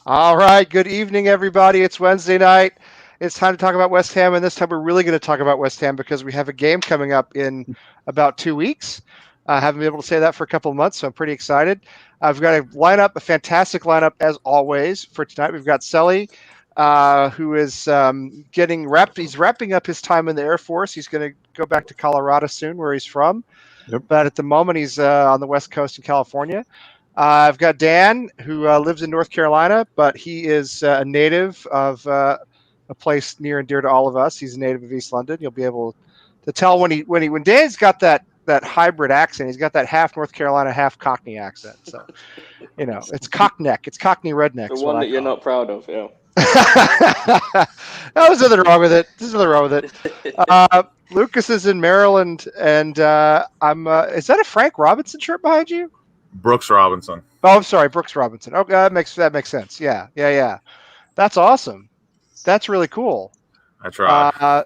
All right. Good evening, everybody. It's Wednesday night. It's time to talk about West Ham, and this time we're really going to talk about West Ham because we have a game coming up in about 2 weeks. I haven't been able to say that for a couple of months, so I'm pretty excited. I've got a lineup, a fantastic lineup as always for tonight. We've got Selly, who is getting wrapped. He's wrapping up his time in the Air Force. He's going to go back to Colorado soon, where he's from. Yep. But at the moment, he's on the West Coast in California. I've got Dan, who lives in North Carolina, but he is a native of a place near and dear to all of us. He's a native of East London. You'll be able to tell when Dan's got that hybrid accent. He's got that half North Carolina, half Cockney accent. So it's Cockneck. It's Cockney redneck. The Is what one I that you're call not proud of, yeah. it. There's nothing wrong with it. There's nothing wrong with it. Lucas is in Maryland, and I'm. Is that a Frank Robinson shirt behind you? Brooks Robinson. Oh, I'm sorry, Brooks Robinson. Okay, that makes sense. Yeah. That's awesome. That's really cool. I try.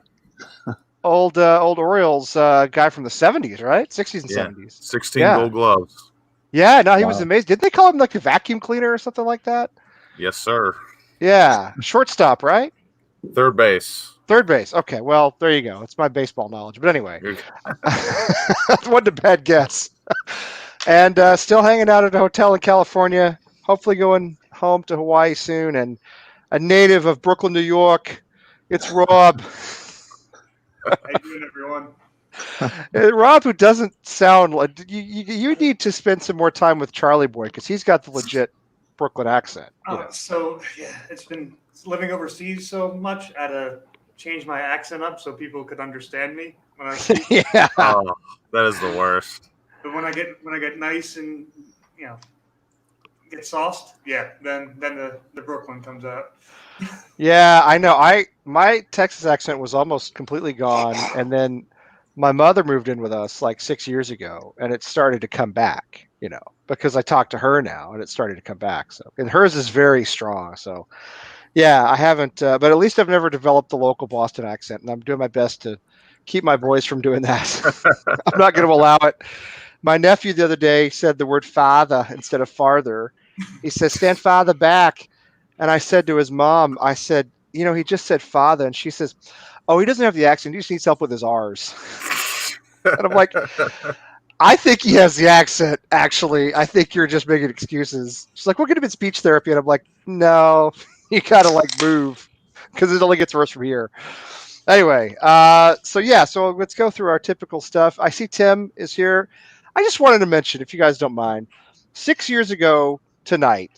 Old Orioles guy from the '70s, right? '60s and Yeah. '70s. 16 Yeah. gold gloves. Yeah. No, he was Wow. amazing. Did they call him like the vacuum cleaner or something like that? Yes, sir. Yeah. Shortstop, right? Third base. Third base. Okay. Well, there you go. It's my baseball knowledge. But anyway, You're- that wasn't a bad guess. And still hanging out at a hotel in California. Hopefully going home to Hawaii soon. And a native of Brooklyn, New York. It's Rob. How you doing, everyone? Rob, who doesn't sound like you need to spend some more time with Charlie Boy because he's got the legit Brooklyn accent. So yeah, it's been living overseas so much. I had to change my accent up so people could understand me when I speak. Yeah. oh, that is the worst. But when I get nice and get sauced, yeah, then the Brooklyn comes out. Yeah, I know. My Texas accent was almost completely gone, and then my mother moved in with us like 6 years ago, and it started to come back. Because I talk to her now, and it started to come back. So, and hers is very strong. So, yeah, I haven't, but at least I've never developed the local Boston accent, and I'm doing my best to keep my boys from doing that. I'm not going to allow it. My nephew the other day said the word father instead of farther. He says, "Stand farther back." And I said to his mom, I said, he just said father. And she says, "Oh, he doesn't have the accent. He just needs help with his R's." And I'm like, I think he has the accent, actually. I think you're just making excuses. She's like, "We're going to be speech therapy." And I'm like, no, you got to move because it only gets worse from here. Anyway, so let's go through our typical stuff. I see Tim is here. I just wanted to mention, if you guys don't mind, 6 years ago tonight,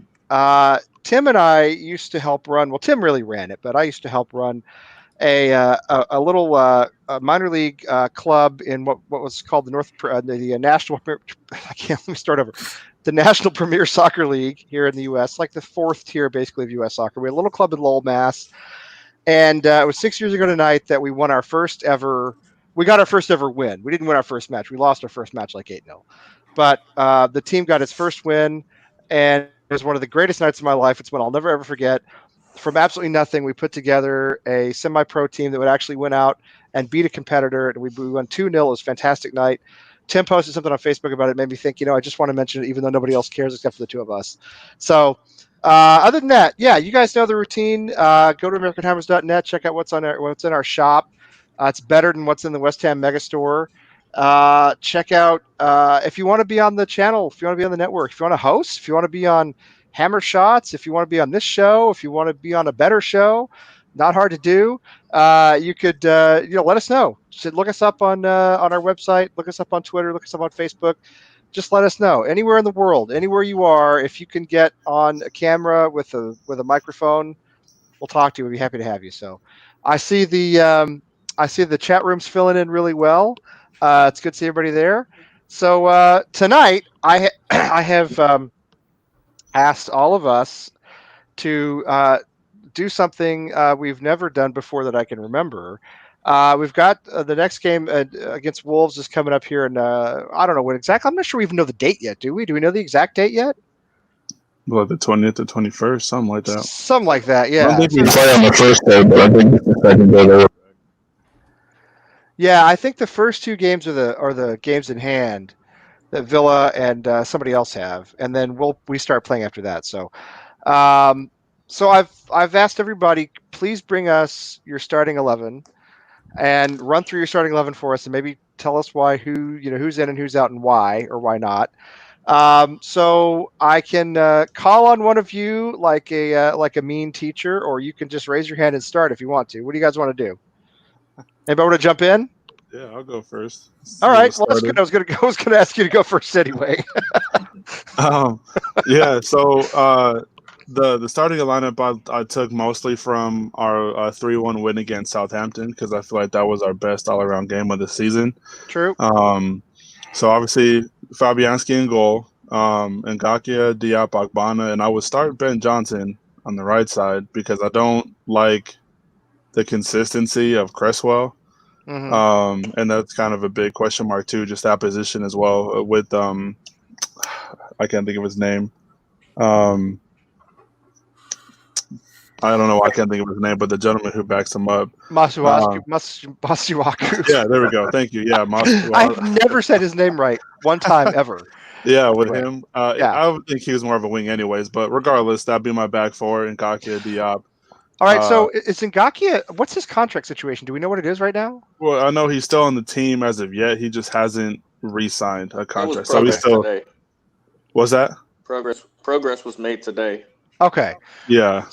Tim and I used to help run. Well, Tim really ran it, but I used to help run a little a minor league club in what was called the National. I can't. Let me start over. The National Premier Soccer League here in the U.S., like the fourth tier, basically, of U.S. soccer. We had a little club in Lowell, Mass. And it was 6 years ago tonight that we won our first ever. We got our first ever win. We didn't win our first match. We lost our first match like 8-0. But the team got its first win, and it was one of the greatest nights of my life. It's one I'll never ever forget. From absolutely nothing, we put together a semi-pro team that would actually win out and beat a competitor, and we won 2-0. It was a fantastic night. Tim posted something on Facebook about it. It made me think, I just want to mention it, even though nobody else cares except for the two of us. So other than that, yeah, you guys know the routine. Go to AmericanHammers.net. Check out what's in our shop. It's better than what's in the West Ham Megastore. Check out if you want to be on the channel, if you want to be on the network, if you want to host, if you want to be on Hammer Shots, if you want to be on this show, if you want to be on a better show, not hard to do. You could let us know. Just look us up on our website, look us up on Twitter, look us up on Facebook. Just let us know. Anywhere in the world, anywhere you are, if you can get on a camera with a microphone, we'll talk to you. We'll be happy to have you. So I see the chat rooms filling in really well. It's good to see everybody there. So tonight I have asked all of us to do something we've never done before that I can remember. We've got the next game against Wolves is coming up here, and I don't know when exactly. I'm not sure we even know the date yet. Do we? Do we know the exact date yet? Well, the 20th or 21st, something like that. Something like that. I Yeah. don't think we play on the first day, but I think it's the second day. There. Yeah, I think the first two games are the games in hand that Villa and somebody else have, and then we start playing after that. So, So I've asked everybody, please bring us your starting 11 and run through your starting 11 for us, and maybe tell us who's in and who's out and why or why not. So I can call on one of you like a mean teacher, or you can just raise your hand and start if you want to. What do you guys want to do? Anybody want to jump in? Yeah, I'll go first. All Get right. us Well, that's started. good. I was gonna ask you to go first anyway. Um, yeah. So the starting lineup I took mostly from our 3-1 win against Southampton because I feel like that was our best all around game of the season. True. So obviously Fabianski in goal, Ngakia, Diop, Ogbonna, and I would start Ben Johnson on the right side because I don't like the consistency of Cresswell. Hmm. And that's kind of a big question mark too, just that position as well with I can't think of his name. I don't know why I can't think of his name, but the gentleman who backs him up. Masuaku. Yeah, there we go. Thank you. Yeah, I've never said his name right one time ever. yeah, with Anyway, him. yeah. I would think he was more of a wing anyways, but regardless, that'd be my back four, Ngakia, Diop. All right. So is Ngakia? What's his contract situation? Do we know what it is right now? Well, I know he's still on the team as of yet. He just hasn't re-signed a That was contract. So he's progress still. today. Was that? Progress was made today. Okay. Yeah.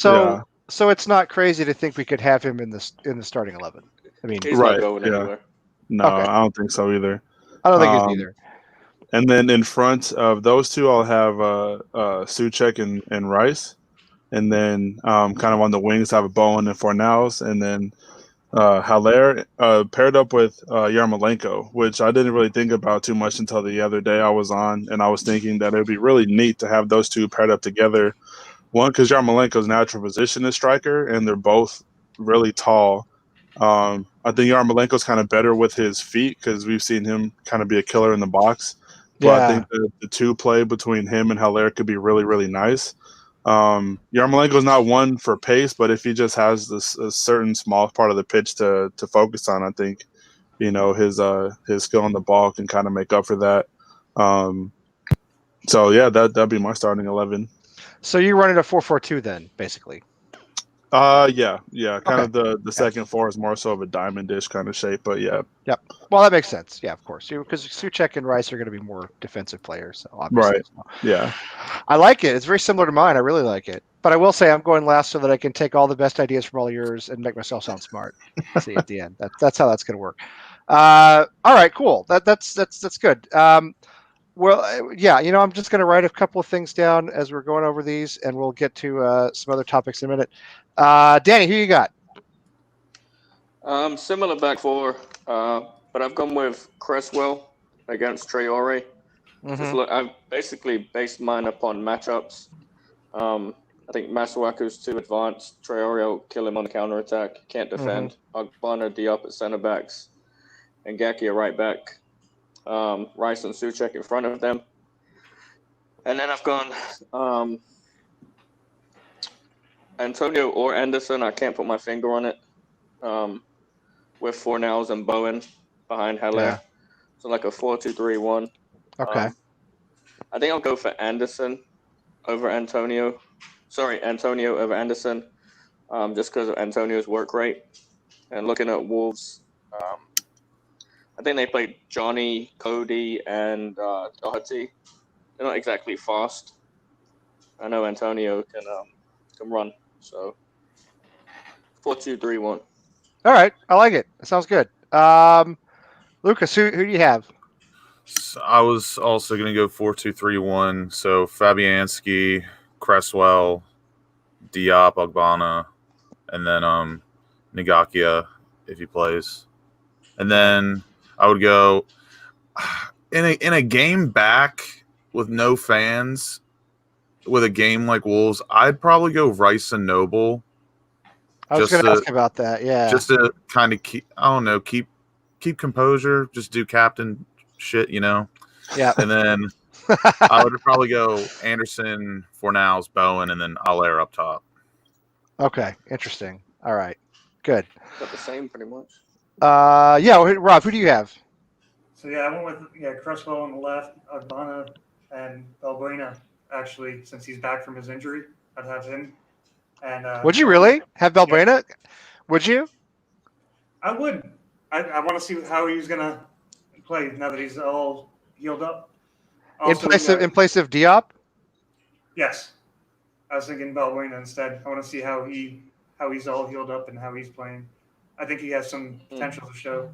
So it's not crazy to think we could have him in the starting 11. I mean, He's Right, not going yeah. anywhere. No, Okay. I don't think so either. I don't think he's either. And then in front of those two, I'll have Suchek and Rice. And then kind of on the wings, I have Bowen and Fornals. And then Haller paired up with Yarmolenko, which I didn't really think about too much until the other day I was on. And I was thinking that it would be really neat to have those two paired up together. One, because Yarmolenko's natural position is striker, and they're both really tall. I think Yarmolenko's kind of better with his feet because we've seen him kind of be a killer in the box. But I think the two play between him and Haller could be really, really nice. Yarmolenko's not one for pace, but if he just has a certain small part of the pitch to focus on, I think his skill on the ball can kind of make up for that. So yeah, that'd be my starting 11. So you're running a 4-4-2 then, basically. Yeah. Kind Okay. of the second four is more so of a diamond dish kind of shape, but yeah. Yep. Well, that makes sense. Yeah, of course. Because Suchek and Rice are going to be more defensive players. So obviously. Right. Yeah. I like it. It's very similar to mine. I really like it. But I will say I'm going last so that I can take all the best ideas from all yours and make myself sound smart. See at the end. That's how that's going to work. All right. Cool. That's good. Well, yeah. I'm just going to write a couple of things down as we're going over these, and we'll get to some other topics in a minute. Danny, who you got? Similar back four, but I've gone with Cresswell against Traore. Mhm. I've basically based mine upon matchups. I think Masuaku's too advanced. Traore will kill him on the counter attack. Can't defend. Ogbonna, Diop at center backs, and Ngakia right back. Rice and Suchek in front of them. And then I've gone Antonio or Anderson. I can't put my finger on it. With Fornals and Bowen behind Haller. Yeah. So like a 4-2-3-1. Okay. I think I'll go for Anderson over Antonio. Sorry, Antonio over Anderson. Just because of Antonio's work rate. And looking at Wolves, I think they played Johnny, Cody, and Doherty. They're not exactly fast. I know Antonio can run. So 4-2-3-1. All right. I like it. That sounds good. Lucas, who do you have? So I was also going to go 4-2-3-1. So Fabianski, Cresswell, Diop, Ogbonna, and then Ngakia if he plays. And then I would go in a game back with no fans, with a game like Wolves, I'd probably go Rice and Noble. I was going to ask about that. Yeah. Just to kind of keep composure, just do captain shit, Yeah. And then I would probably go Anderson, Fornals, Bowen, and then Haller up top. Okay. Interesting. All right. Good. Got the same pretty much. Yeah. Rob, who do you have? So yeah, I went with Cresswell on the left, Ogbonna, and Balbuena. Actually, since he's back from his injury, I'd have him. And Would you really have Balbuena? Would you? I would. I want to see how he's gonna play now that he's all healed up. Also, In place of Diop? yes, I was thinking Balbuena instead. I want to see how he's all healed up and how he's playing. I think he has some potential to show.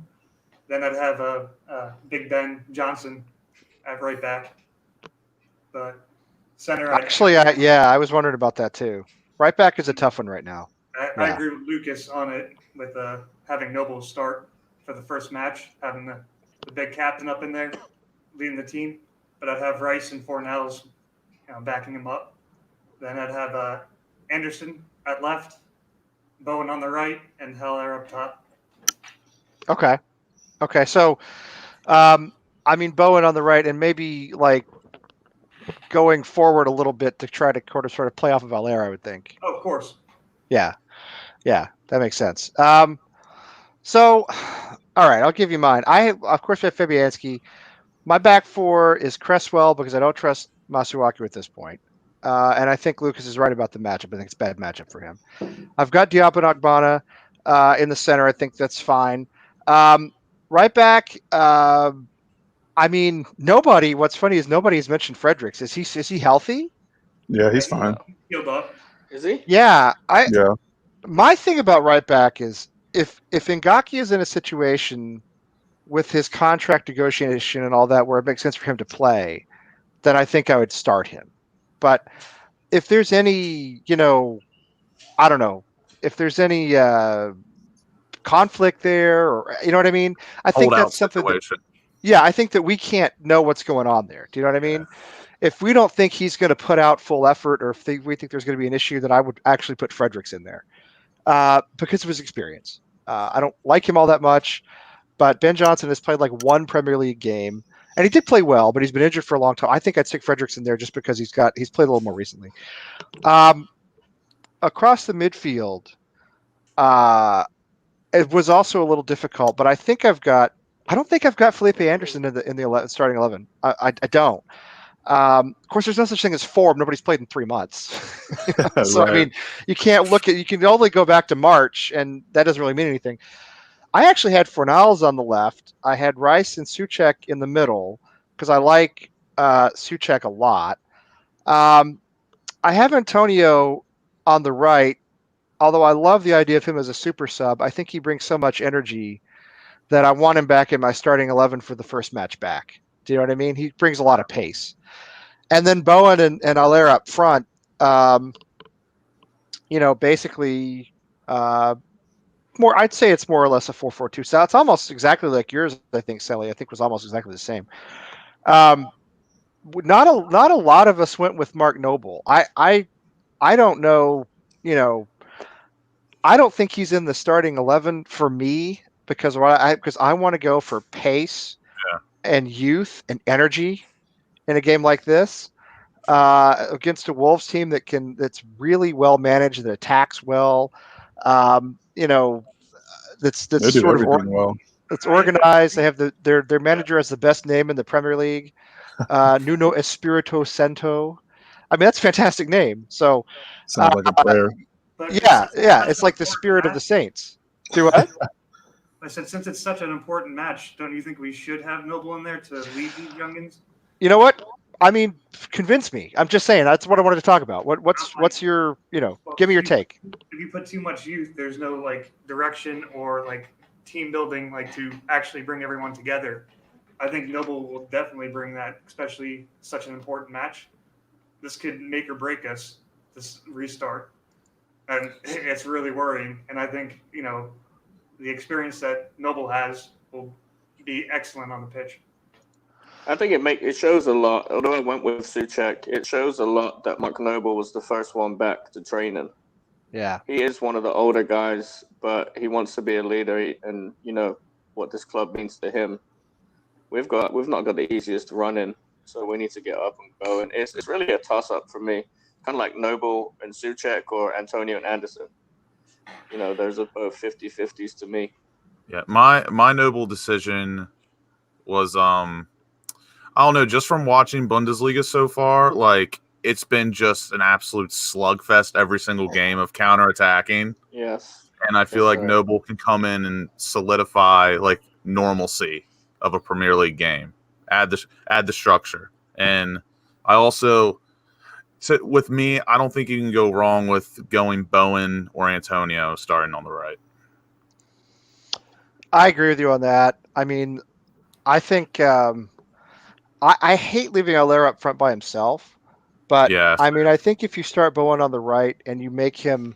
Then I'd have Big Ben Johnson at right back, but center. Actually, I was wondering about that too. Right back is a tough one right now. I agree with Lucas on it with having Noble start for the first match, having the big captain up in there leading the team. But I'd have Rice and Fornells, backing him up. Then I'd have Anderson at left, Bowen on the right, and Heller up top. Okay. So, Bowen on the right, and maybe like going forward a little bit to try to sort of play off of Valera, I would think. Oh, of course. Yeah, that makes sense. So, all right, I'll give you mine. Of course, have Fabianski. My back four is Cresswell because I don't trust Masuaku at this point. And I think Lucas is right about the matchup. I think it's a bad matchup for him. I've got Diop and Ogbonna in the center. I think that's fine. Right back, nobody. What's funny is nobody's mentioned Fredericks. Is he healthy? Yeah, he's fine. Healed up. Is he? Yeah. Yeah. My thing about right back is if Ngakia is in a situation with his contract negotiation and all that where it makes sense for him to play, then I think I would start him. But if there's any, I don't know, if there's any conflict there, or you know what I mean? I think that's something. I think that we can't know what's going on there. Do you know what I mean? Yeah. If we don't think he's going to put out full effort, or if we think there's going to be an issue, then I would actually put Fredericks in there because of his experience. I don't like him all that much, but Ben Johnson has played like one Premier League game, and he did play well, but he's been injured for a long time. I think I'd stick Fredericks in there just because he's played a little more recently. Across the midfield, it was also a little difficult, but I don't think I've got Felipe Anderson in the starting 11. I don't. Of course, there's no such thing as form. Nobody's played in 3 months. So, right. You can't you can only go back to March, and that doesn't really mean anything. I actually had Fornals on the left. I had Rice and Souček in the middle because I like Souček a lot. I have Antonio on the right, although I love the idea of him as a super sub. I think he brings so much energy that I want him back in my starting 11 for the first match back. Do you know what I mean? He brings a lot of pace. And then Bowen and Aller up front, basically I'd say it's more or less a 4-4-2. So it's almost exactly like yours, I think, Sally. I think was almost exactly the same. Not a lot of us went with Mark Noble. I don't know, I don't think he's in the starting 11 for me because I want to go for pace and youth and energy in a game like this against a Wolves team that's really well managed, that attacks well. That's sort of well. It's organized. They have their manager has the best name in the Premier League, Nuno Espirito Santo. That's a fantastic name. So sounds like a prayer. Yeah, it's like the spirit of the saints. Do what? I said, since it's such an important match, don't you think we should have Noble in there to lead these youngins? You know what? Convince me. I'm just saying that's what I wanted to talk about. What's your, give me your take. If you put too much youth, there's no direction or team building to actually bring everyone together. I think Noble will definitely bring that, especially such an important match. This could make or break us, this restart. And it's really worrying. And I think, the experience that Noble has will be excellent on the pitch. I think it shows a lot. Although I went with Souček, it shows a lot that Mark Noble was the first one back to training. Yeah, he is one of the older guys, but he wants to be a leader, and what this club means to him. We've not got the easiest run in, so we need to get up and go. And it's really a toss up for me, kind of like Noble and Souček or Antonio and Anderson. Those are both 50-50s to me. Yeah, my Noble decision was I don't know, just from watching Bundesliga so far, it's been just an absolute slugfest every single game of counterattacking. Yes. And I feel Yes, like sir. Noble can come in and solidify like normalcy of a Premier League game. Add the structure. And I also with me, I don't think you can go wrong with going Bowen or Antonio starting on the right. I agree with you on that. I mean, I think I hate leaving Allaire up front by himself, but Yeah. I mean, I think if you start Bowen on the right and you make him,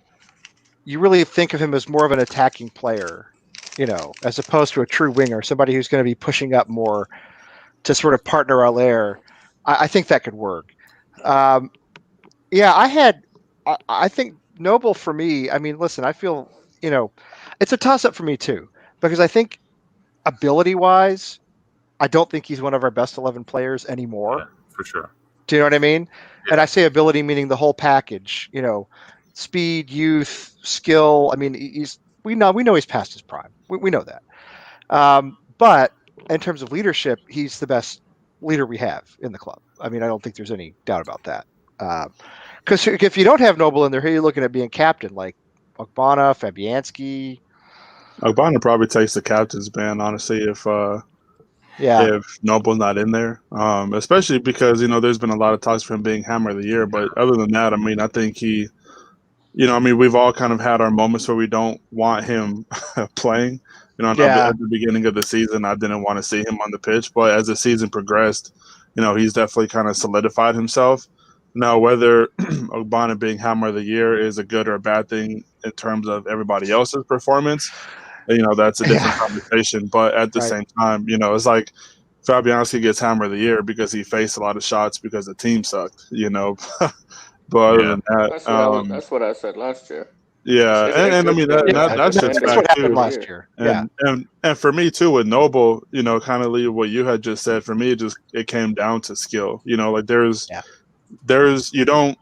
you really think of him as more of an attacking player, as opposed to a true winger, somebody who's going to be pushing up more to sort of partner Allaire. I think that could work. Yeah, I think Noble for me. I mean, listen, I feel it's a toss up for me too because I think ability wise, I don't think he's one of our best 11 players anymore. Yeah, for sure. Do you know what I mean? Yeah. And I say ability meaning the whole package. Speed, youth, skill. I mean, we know he's past his prime. We know that. But in terms of leadership, he's the best leader we have in the club. I mean, I don't think there's any doubt about that. Because if you don't have Noble in there, who are you looking at being captain? Like Ogbonna, Fabianski? Ogbonna probably takes the captain's ban, honestly, if Noble's not in there. Especially because, there's been a lot of talks for him being Hammer of the Year. But other than that, I mean, I think he, we've all kind of had our moments where we don't want him playing. At the beginning of the season, I didn't want to see him on the pitch. But as the season progressed, he's definitely kind of solidified himself. Now, whether Ogbonna being Hammer of the Year is a good or a bad thing in terms of everybody else's performance, that's a different conversation. But at the same time, it's like Fabianski gets Hammer of the Year because he faced a lot of shots because the team sucked, But other than that, that's what I said last year. Yeah, and I mean that's just what happened last year. And for me too with Noble, kind of leave what you had just said. For me, it came down to skill. Like there's you don't.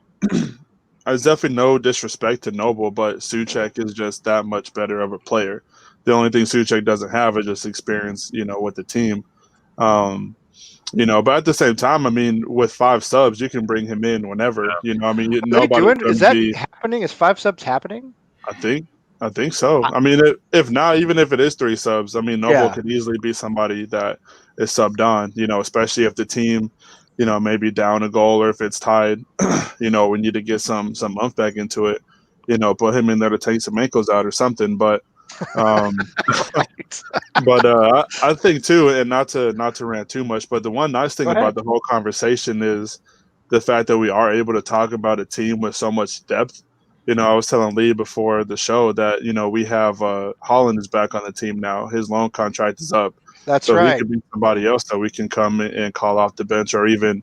There's definitely no disrespect to Noble, but Souček is just that much better of a player. The only thing Souček doesn't have is just experience, with the team. But at the same time, I mean, with 5 subs, you can bring him in whenever. I mean, is that happening? Is 5 subs happening? I think so. I mean, if not, even if it is 3 subs, I mean, Noble could easily be somebody that is subbed on. Especially if the team, maybe down a goal or if it's tied. We need to get some month back into it. Put him in there to take some ankles out or something. But I think too, and not to rant too much, but the one nice thing about the whole conversation is the fact that we are able to talk about a team with so much depth. I was telling Lee before the show that we have Holland is back on the team now. His loan contract is up. That's so right. He could be somebody else that we can come and call off the bench, or even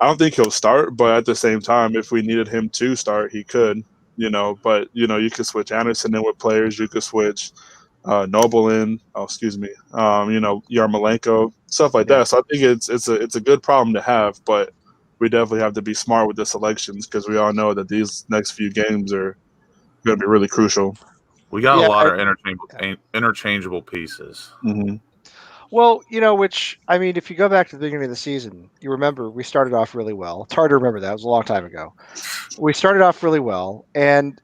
I don't think he'll start, but at the same time, if we needed him to start, he could. But you could switch Anderson in with players. You could switch Noble in. Yarmolenko, stuff like that. So I think it's a good problem to have, but we definitely have to be smart with the selections because we all know that these next few games are going to be really crucial. We got a lot of interchangeable pieces. Mm-hmm. Well, which, I mean, if you go back to the beginning of the season, you remember we started off really well. It's hard to remember that. It was a long time ago. We started off really well. And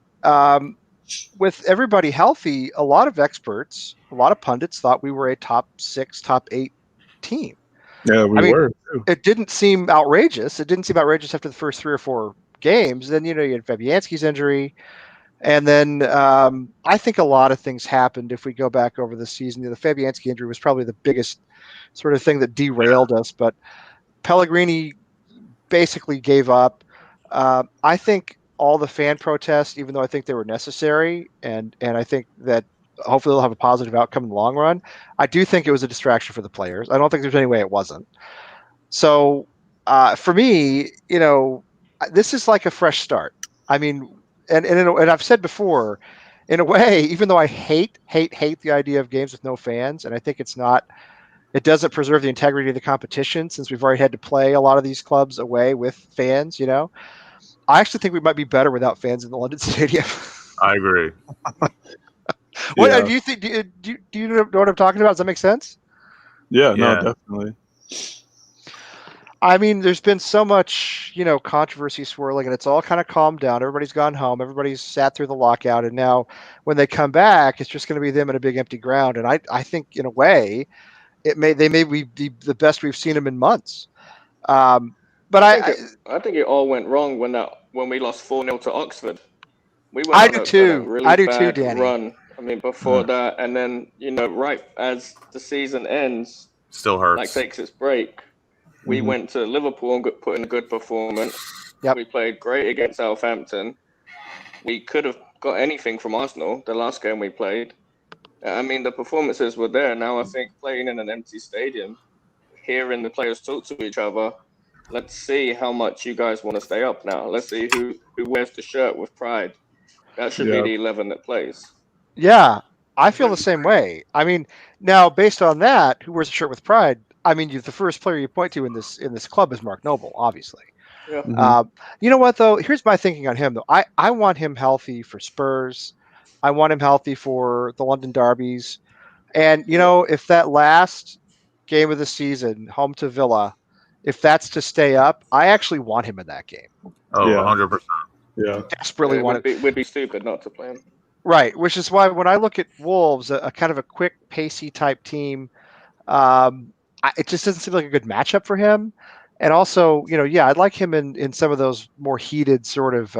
with everybody healthy, a lot of experts, a lot of pundits thought we were a top 6, top 8 team. Yeah, we were. Too. It didn't seem outrageous. It didn't seem outrageous after the first 3 or 4 games. Then, you had Fabianski's injury. And then I think a lot of things happened if we go back over the season. The Fabianski injury was probably the biggest sort of thing that derailed us. But Pellegrini basically gave up. I think all the fan protests, even though I think they were necessary, and I think that hopefully they'll have a positive outcome in the long run, I do think it was a distraction for the players. I don't think there's any way it wasn't. So for me, this is like a fresh start. I mean, and I've said before, in a way, even though I hate the idea of games with no fans, and I think it doesn't preserve the integrity of the competition since we've already had to play a lot of these clubs away with fans, I actually think we might be better without fans in the London Stadium. I agree. What do you think? Do you know what I'm talking about? Does that make sense? Yeah, no, definitely. I mean, there's been so much, controversy swirling, and it's all kind of calmed down. Everybody's gone home. Everybody's sat through the lockout, and now when they come back, it's just going to be them in a big empty ground. And I think, in a way, they may be the best we've seen them in months. But I think it all went wrong when we lost 4-0 to Oxford. We went I on do a too. really I do too, bad Danny. run. I mean, before that, and then right as the season ends, Still hurts. like takes its break, we went to Liverpool and put in a good performance. Yep. We played great against Southampton. We could have got anything from Arsenal the last game we played. I mean, the performances were there. Now I think playing in an empty stadium, hearing the players talk to each other, let's see how much you guys want to stay up now. Let's see who wears the shirt with pride. That should be the 11 that plays. Yeah, I feel the same way. I mean, now based on that, who wears a shirt with pride? I mean, the first player you point to in this club is Mark Noble, obviously. Yeah. You know what though? Here's my thinking on him though. I want him healthy for Spurs. I want him healthy for the London derbies. And if that last game of the season, home to Villa, if that's to stay up, I actually want him in that game. Oh, Yeah. 100%. Yeah. Desperately want it. We'd be stupid not to play him. Right, which is why when I look at Wolves, a kind of a quick, pacey type team, it just doesn't seem like a good matchup for him. And also, I'd like him in some of those more heated sort of,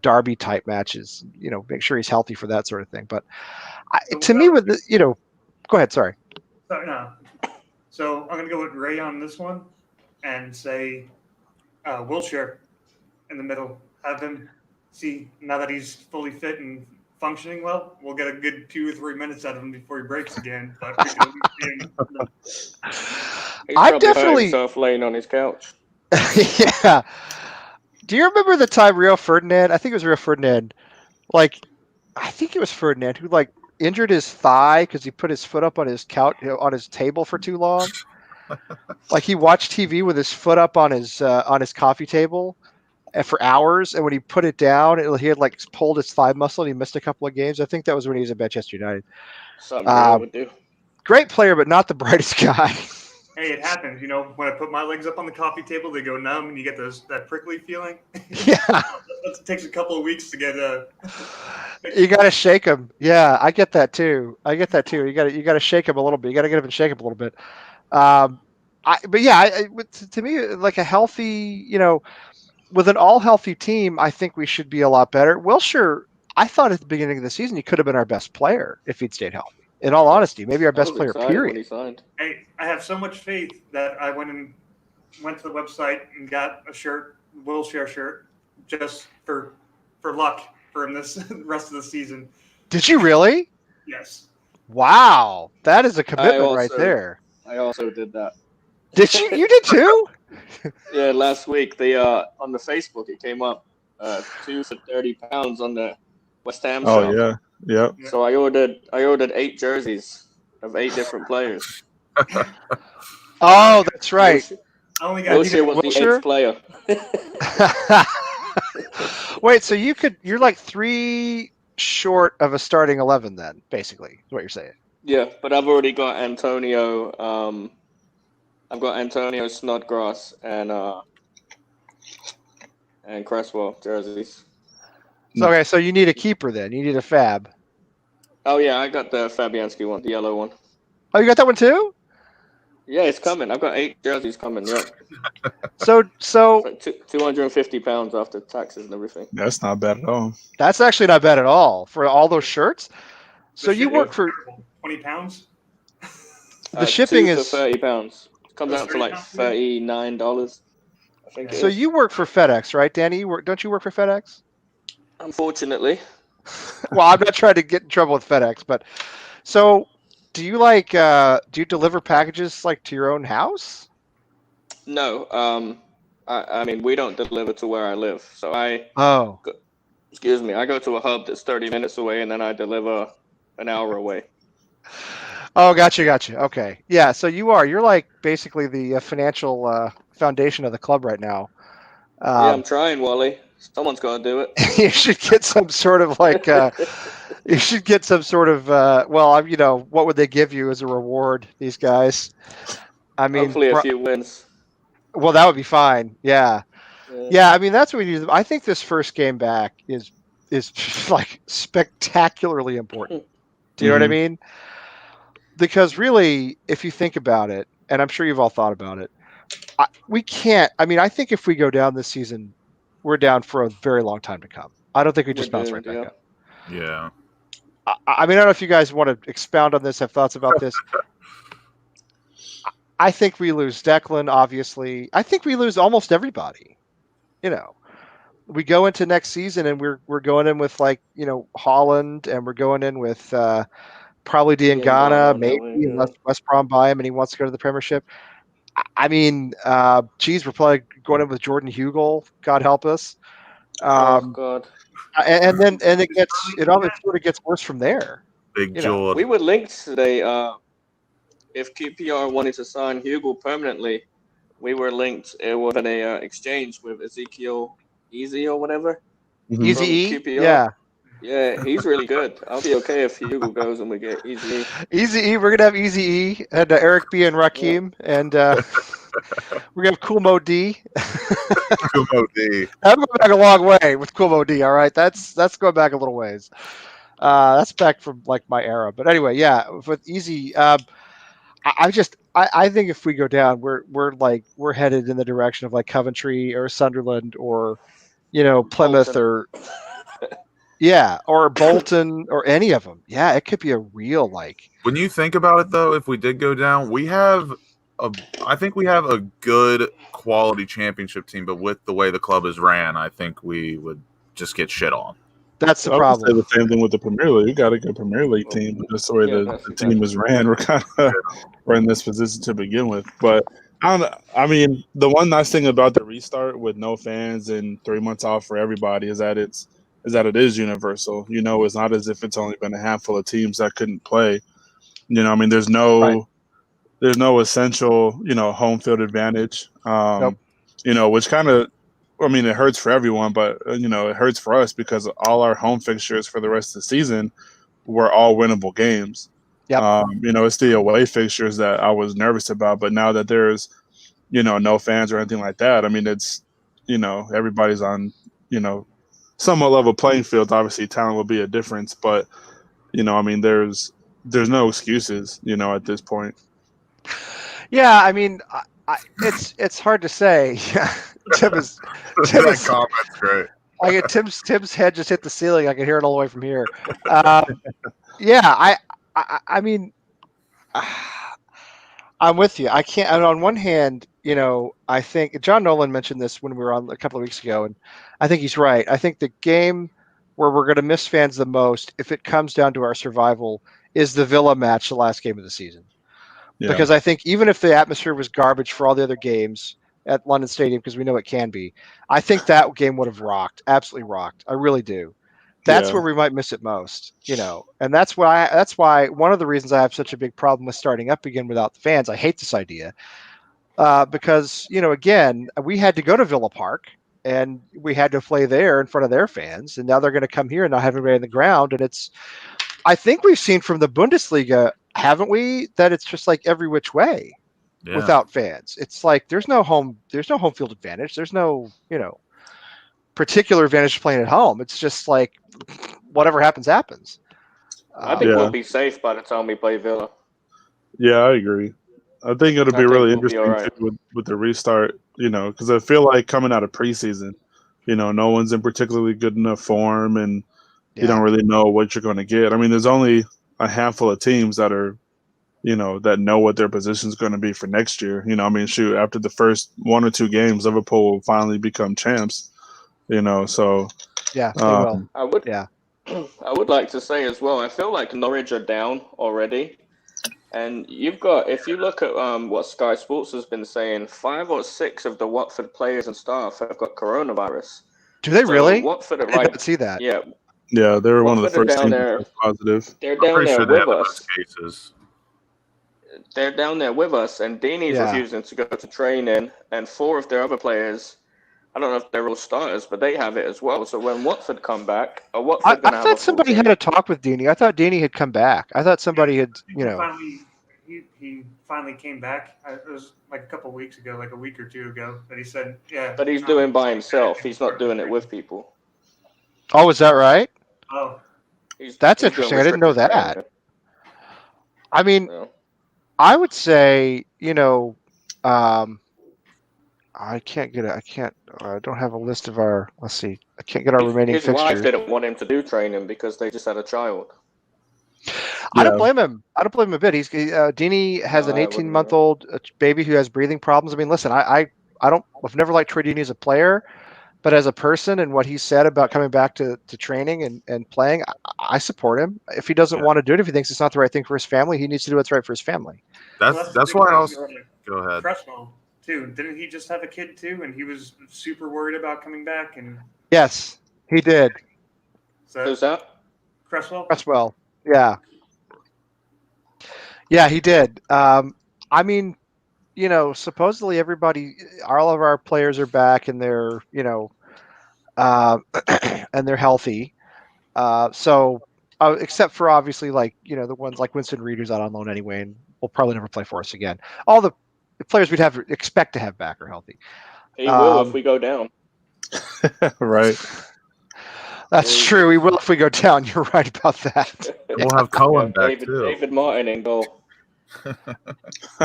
derby type matches. Make sure he's healthy for that sort of thing. But to me, with go ahead. Sorry. So I'm going to go with Ray on this one and say Wilshere in the middle. Have him see, now that he's fully fit and functioning well, we'll get a good 2 or 3 minutes out of him before he breaks again. But we can see him. I'm definitely himself laying on his couch. Yeah. Do you remember the time Rio Ferdinand? I think it was Rio Ferdinand. I think it was Ferdinand who injured his thigh because he put his foot up on his couch on his table for too long. He watched TV with his foot up on his coffee table for hours, and when he put it down, he had pulled his thigh muscle and he missed a couple of games. I think that was when he was at Manchester United. Something Rio would do. Great player, but not the brightest guy. Hey, it happens. When I put my legs up on the coffee table, they go numb, and you get that prickly feeling. Yeah. It takes a couple of weeks to get You got to shake him. Yeah, I get that too. You got to shake him a little bit. You got to get him and shake him a little bit. To me, a healthy, with an all healthy team, I think we should be a lot better. Wilshere, I thought at the beginning of the season he could have been our best player if he'd stayed healthy. In all honesty, maybe our best player. Period. When he signed. Hey, I have so much faith that I went to the website and got a shirt, Wilshere shirt, just for luck for him this rest of the season. Did you really? Yes. Wow, that is a commitment right there. I also did that. Did you? You did too? Yeah, last week on the Facebook it came up 2 for £30 on the West Ham shop. Oh yeah. Yep. So I ordered 8 jerseys of 8 different players. Oh, that's right. I only got Wilshere was the 8th player. Wait, so you're 3 short of a starting 11 then, basically, is what you're saying. Yeah, but I've already got Antonio. I've got Antonio Snodgrass and Cresswell jerseys. So, okay, so you need a keeper then. You need a fab. Oh yeah, I got the Fabianski one, the yellow one. Oh, you got that one too? Yeah, it's coming. I've got 8 jerseys coming. Yeah. So £250 after taxes and everything. That's not bad at all. That's actually not bad at all for all those shirts. So you work for £20. the shipping 2 is for £30. Comes That's out to like $30. $39. I think. So you work for FedEx, right, Danny? Don't you work for FedEx? Unfortunately. Well, I'm not trying to get in trouble with FedEx, but so do you do you deliver packages to your own house? No. I mean we don't deliver to where I live. So I go to a hub that's 30 minutes away and then I deliver an hour away. Oh, gotcha. Okay. Yeah, so you're basically the financial foundation of the club right now. Yeah, I'm trying, Wally. Someone's got to do it. You should get some sort of what would they give you as a reward, these guys? I mean, hopefully a few wins. Well, that would be fine. Yeah. Yeah, I mean that's what we need. I think this first game back is like spectacularly important. Do you know what I Mhm. mean? Because really, if you think about it, and I'm sure you've all thought about it, we can't. I mean, I think if we go down this season, we're down for a very long time to come. I don't think we just bounce right back up. Yeah. I mean, I don't know if you guys want to expound on this, have thoughts about this. I think we lose Declan, obviously. I think we lose almost everybody. You know, we go into next season and we're going in with like, Holland, and we're going in with probably Diangana, maybe unless West Brom buy him and he wants to go to the Premiership. I mean, we're probably going in with Jordan Hugel, God help us. Oh God. And then it always sort of gets worse from there. Big Joel. We were linked today. If QPR wanted to sign Hugel permanently, we were linked with an exchange with Ezekiel Easy or whatever. Mhm. Easy from E, QPR. yeah. Yeah, he's really good. I'll be okay if Hugel goes and we get Easy E. Easy E, we're gonna have Easy E and Eric B and Rakim, and we're gonna have Cool Mo D. Kumo D. I'm going back a long way with Cool Mo D. All right, that's going back a little ways. That's back from like my era. But anyway, yeah, with Easy, I think if we go down, we're headed in the direction of like Coventry or Sunderland or Plymouth Bolton. or or Bolton or any of them. Yeah, it could be a real like. When you think about it, though, if we did go down, I think we have a good quality championship team, but with the way the club is ran, I think we would just get shit on. That's the I would say problem. the same thing with the Premier League. You got a good Premier League team, but just the way the team is ran, we're kind of in this position to begin with. But I mean, the one nice thing about the restart with no fans and 3 months off for everybody is that it is universal. It's not as if it's only been a handful of teams that couldn't play. I mean, there's no essential, home field advantage. Nope. Which kind of, I mean, it hurts for everyone, but it hurts for us because all our home fixtures for the rest of the season were all winnable games. Yep. It's the away fixtures that I was nervous about, but now that there's, no fans or anything like that, I mean, it's, everybody's on, somewhat level playing field. Obviously, talent will be a difference, but I mean, there's no excuses, at this point. Yeah, I mean, it's hard to say. Tim's Comment's great. I get Tim's head just hit the ceiling. I can hear it all the way from here. I mean, I'm with you. I can't. And on one hand, I think John Nolan mentioned this when we were on a couple of weeks ago, and I think he's right. I think the game where we're going to miss fans the most, if it comes down to our survival, is the Villa match, the last game of the season. Yeah. Because I think even if the atmosphere was garbage for all the other games at London Stadium, because we know it can be, I think that game would have rocked, absolutely rocked. I really do. That's where we might miss it most, and that's why one of the reasons I have such a big problem with starting up again without the fans. I hate this idea because, again, we had to go to Villa Park and we had to play there in front of their fans, and now they're going to come here and not have anybody on the ground. And I think we've seen from the Bundesliga, haven't we, that it's just like every which way without fans. It's like there's no home field advantage. There's no, particular advantage playing at home. It's just like whatever happens. I think we'll be safe by the time we play Villa. Yeah, I agree. I think it'll be really interesting too with the restart, because I feel like coming out of preseason, no one's in particularly good enough form, and you don't really know what you're going to get. I mean, there's only a handful of teams that are, that know what their position is going to be for next year. I mean, shoot, after the first 1 or 2 games, Liverpool will finally become champs. So yeah, they will. I would like to say as well, I feel like Norwich are down already. And if you look at what Sky Sports has been saying, 5 or 6 of the Watford players and staff have got coronavirus. Do they really? Watford I didn't see that. Yeah. Yeah, they were one of the Watford first teams there. positive. They're down there Sure they have with the us. most cases. They're down there with us, and Deeney's refusing to go to training, and 4 of their other players, I don't know if they're all starters, but they have it as well. So when Watford come back, I thought somebody had a talk with Deeney. I thought Deeney had come back. I thought somebody had, Finally he finally came back. It was like a couple weeks ago, like a week or two ago, that he said, yeah. But he's doing by himself. He's not doing it with people. Oh, is that right? Oh, That's He's doing interesting. I didn't know restricted that. training. I mean, So, I would say, I can't get it. I don't have a list of our. Let's see. I can't get our remaining his wife fixtures. didn't want him to do training because they just had a child. I don't Yeah. blame him. I don't blame him a bit. Dini has No, an I wouldn't 18-month-old baby who has breathing problems. I mean, listen, I've never liked Troy Dini as a player, but as a person and what he said about coming back to training and playing, I support him. If he doesn't want to do it, if he thinks it's not the right thing for his family, he needs to do what's right for his family. That's the thing why I about was. Go ahead. Cresswell too. Didn't he just have a kid too? And he was super worried about coming back. And Yes, he did. so Who's that? Cresswell. Cresswell. Yeah. Yeah, he did. I mean, supposedly all of our players are back and they're, and they're healthy. So, except for obviously the ones like Winston Reed who's out on loan anyway, and will probably never play for us again. All the players we'd expect to have back are healthy. He will if we go down. Right. That's true. We will if we go down. You're right about that. We'll have Cohen back David, too. David Martin in goal.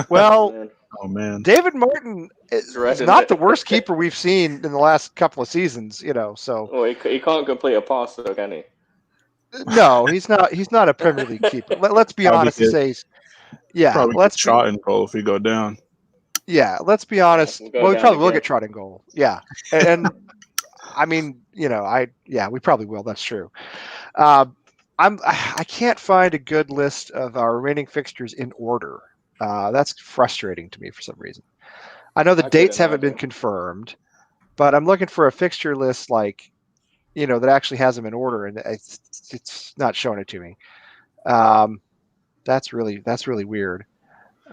Well, Man. Oh man. David Martin is Dreading not it. the worst keeper we've seen in the last couple of seasons, so Well, he can't complete a pass though, can he? no, he's not a Premier League keeper. Let's be Probably honest and get- say, yeah, Probably let's get shot in goal if we go down. let's be honest. we'll go Well, we down probably will again. get Trot in goal. Yeah, and I mean, we probably will. That's true. I can't find a good list of our remaining fixtures in order. That's frustrating to me for some reason. I know the I dates couldn't haven't been either. confirmed, but I'm looking for a fixture list that actually has them in order, and it's not showing it to me. That's really weird.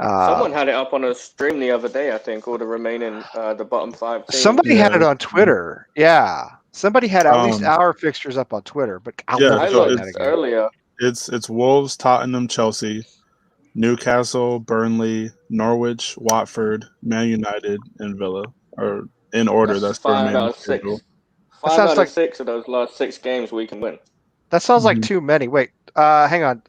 Someone had it up on a stream the other day, I think, all the remaining the bottom 5 teams. Somebody had Yeah. it on Twitter. Yeah, somebody had at least Um, our fixtures up on Twitter, but I'll Yeah, never I so find looked that again. earlier. It's Wolves, Tottenham, Chelsea, Newcastle, Burnley, Norwich, Watford, Man United, and Villa are in order. That's the 5 remaining out of 6. schedule. 5 sounds out like- of 6 of those last 6 games we can win. That sounds like Mhm. too many. Wait, hang on.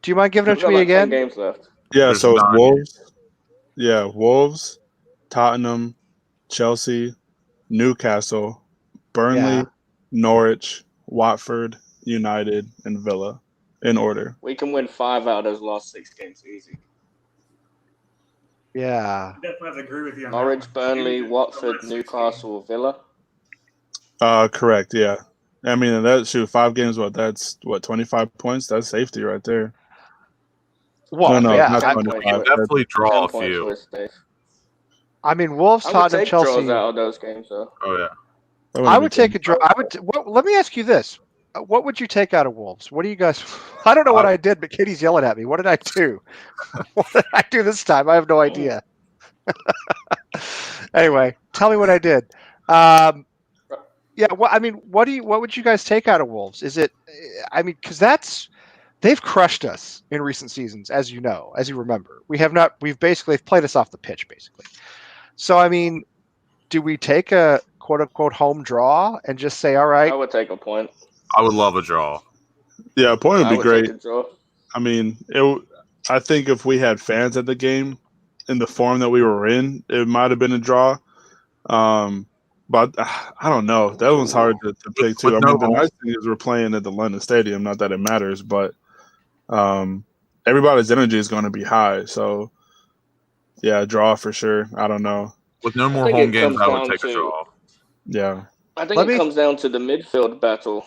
Do you mind giving them We've to got me like 10 again? games left. Yeah, There's so it's 9. Wolves. Yeah, Wolves, Tottenham, Chelsea, Newcastle, Burnley, Yeah. Norwich, Watford, United, and Villa in order. We can win 5 out of those last 6 games easy. Yeah. I definitely have to agree with you on that Norwich, one. Burnley, Dude, Watford, the last Newcastle, Villa. Correct. Yeah. I mean, 5 games. That's 25 points. That's safety right there. Well, no, yeah. not I- 25. We can definitely draw 10 a points few. worth safe. I mean, Wolves, I would Tottenham, take draws Chelsea. out of those games, though. Oh yeah. That I wouldn't would be take good. a draw. Let me ask you this: what would you take out of Wolves? What do you guys? I don't know what I did, but Katie's yelling at me. What did I do? What did I do this time? I have no idea. Anyway, tell me what I did. Yeah. What would you guys take out of Wolves? Is it? I mean, because they've crushed us in recent seasons, as you know, as you remember. We've basically played us off the pitch, basically. So, I mean, do we take a quote unquote home draw and just say, all right, I would take a point. I would love a draw. Yeah, a point I would be would great. take a draw. I mean, I think if we had fans at the game in the form that we were in, it might have been a draw. But I don't know. That one's hard to pick too. With I no mean, the home- nice thing is we're playing at the London Stadium. Not that it matters, but everybody's energy is going to be high. So, yeah, draw for sure. I don't know. With no more think home it games, comes I would down take a to- draw. Yeah. I think Let it me- comes down to the midfield battle.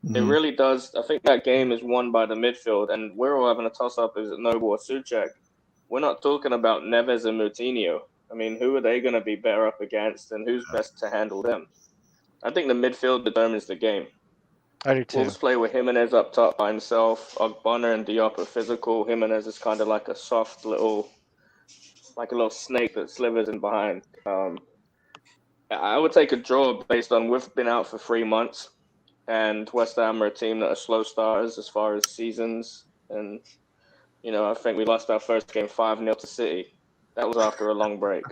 It Mhm. really does. I think that game is won by the midfield, and we're all having a toss-up. Is it Noble or Suchek? We're not talking about Neves and Moutinho. I mean, who are they going to be better up against, and who's best to handle them? I think the midfield determines the game. I do too. Wolves play with Jimenez up top by himself. Ogbonna and Diop are physical. Jimenez is kind of like a soft little snake that slithers in behind. I would take a draw based on we've been out for 3 months, and West Ham are a team that are slow starters as far as seasons, and I think we lost our first game 5-0 to City. That was after a long break.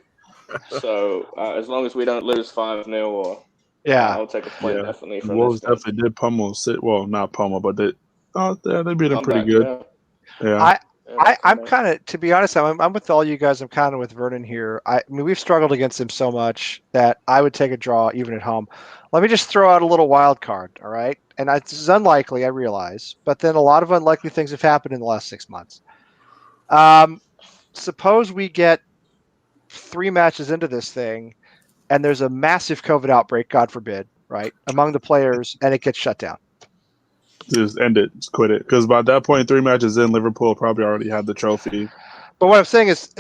So as long as we don't lose 5-0, or Yeah. I'll take a point Yeah. definitely The from Wolves this game. definitely did pummel. Well, not pummel, but they beat them pretty Comeback, good. Yeah. I'm comeback. kind of, to be honest, I'm with all you guys. I'm kind of with Vernon here. I mean, we've struggled against him so much that I would take a draw even at home. Let me just throw out a little wild card, all right? And this is unlikely, I realize, but then a lot of unlikely things have happened in the last 6 months. Suppose we get 3 matches into this thing, and there's a massive COVID outbreak, God forbid, right, among the players, and it gets shut down. Just end it. Just quit it. Because by that point, 3 matches in, Liverpool probably already had the trophy. But what I'm saying is,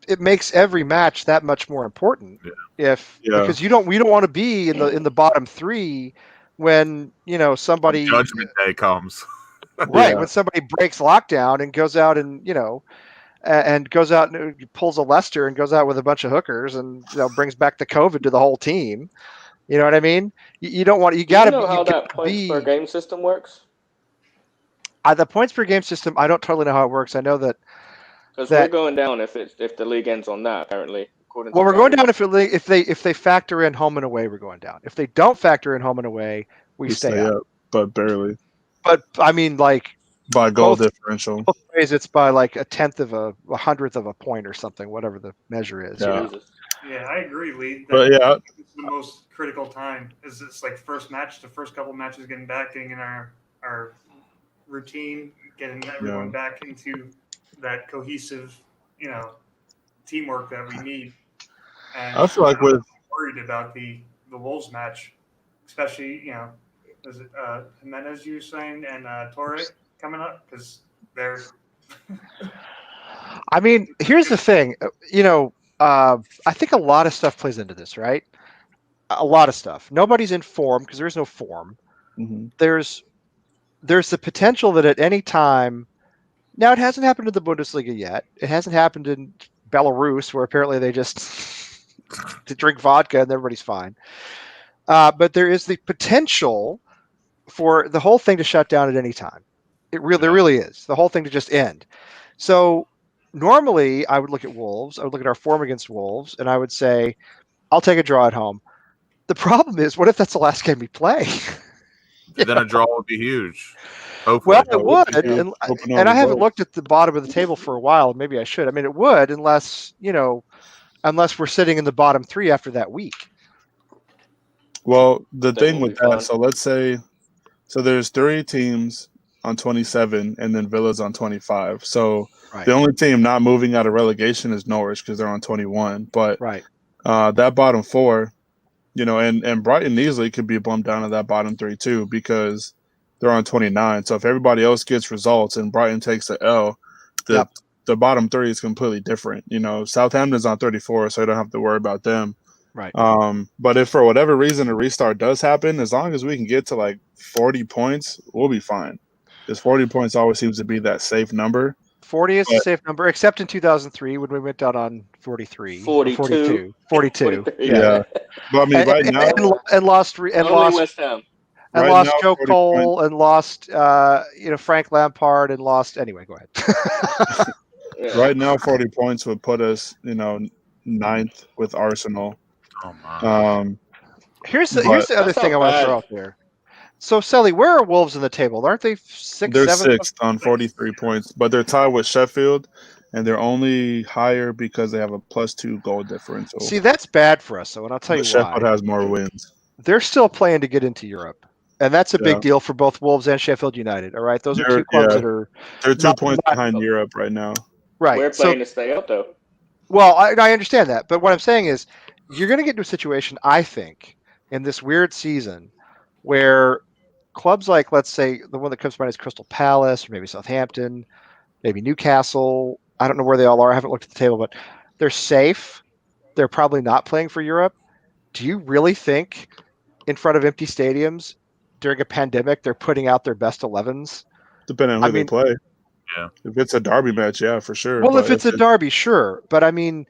it makes every match that much more important. Because we don't want to be in the bottom 3 when somebody Judgment Day comes. right Yeah. when somebody breaks lockdown and goes out and goes out and pulls a Leicester and goes out with a bunch of hookers and brings back the COVID to the whole team. You know what I mean? You don't want. You got to Do you know how that be. points per game system works? The points per game system, I don't totally know how it works. I know that. Because we're going down if the league ends on that, apparently. Well, we're going down if they factor in home and away, we're going down. If they don't factor in home and away, we stay up. But barely. But I mean, like By goal both differential. Both ways, it's by like a 100th of a point or something, whatever the measure is. Yeah. Yeah, I agree, Lee. But yeah, It's the most critical time. Is it's like first match, the first couple matches, getting in our routine, getting everyone back into that cohesive, teamwork that we need. And I feel like I'm worried about the Wolves match, especially is it Jimenez you were saying and Torre coming up because they're. I mean, here's the thing. I think a lot of stuff plays into this, right? A lot of stuff. Nobody's in form because there's no form. Mm-hmm. There's the potential that at any time. Now, it hasn't happened in the Bundesliga yet. It hasn't happened in Belarus, where apparently they just drink vodka and everybody's fine. But there is the potential for the whole thing to shut down at any time. There really is. The whole thing to just end. So normally I would look at Wolves. I would look at our form against Wolves, and I would say, I'll take a draw at home. The problem is, what if that's the last game we play? Then a draw would be huge. Hopefully. Well, it would, and I haven't looked at the bottom of the table for a while. Maybe I should. I mean, it would, unless we're sitting in the bottom 3 after that week. Well, the thing with that, so let's say, there's 3 teams on 27, and then Villa's on 25. So the only team not moving out of relegation is Norwich because they're on 21. But that bottom 4, and Brighton easily could be bumped down to that bottom 3 too because they're on 29. So if everybody else gets results and Brighton takes the L, the bottom 3 is completely different. Southampton's on 34, so you don't have to worry about them. Right. But if for whatever reason a restart does happen, as long as we can get to like 40 points, we'll be fine. Because 40 points always seems to be that safe number. 40 is a safe number, except in 2003 when we went down on 43. 42. Yeah. But I mean, right now, lost West Ham. And lost Joe Cole and lost Frank Lampard and lost anyway. Go ahead. Right now, 40 points would put us 9th with Arsenal. Oh my. Here's the other thing I want to throw out there. So, Sully, where are Wolves in the table? Aren't they 6th? They're 6th on 43 points, but they're tied with Sheffield, and they're only higher because they have a +2 goal differential. See, that's bad for us, though, and I'll tell you why. Sheffield has more wins. They're still playing to get into Europe, and that's a big deal for both Wolves and Sheffield United. All right, those are 2 clubs that are. They're 2 points behind Europe right now. Right, we're playing to stay up, though. Well, I understand that, but what I'm saying is, you're going to get into a situation, I think, in this weird season, where clubs like, let's say, the one that comes to mind is Crystal Palace, or maybe Southampton, maybe Newcastle. I don't know where they all are. I haven't looked at the table, but they're safe. They're probably not playing for Europe. Do you really think in front of empty stadiums during a pandemic they're putting out their best 11s? Depending on who they play. Yeah. If it's a derby match, yeah, for sure. Well, if it's a derby, sure. But I mean,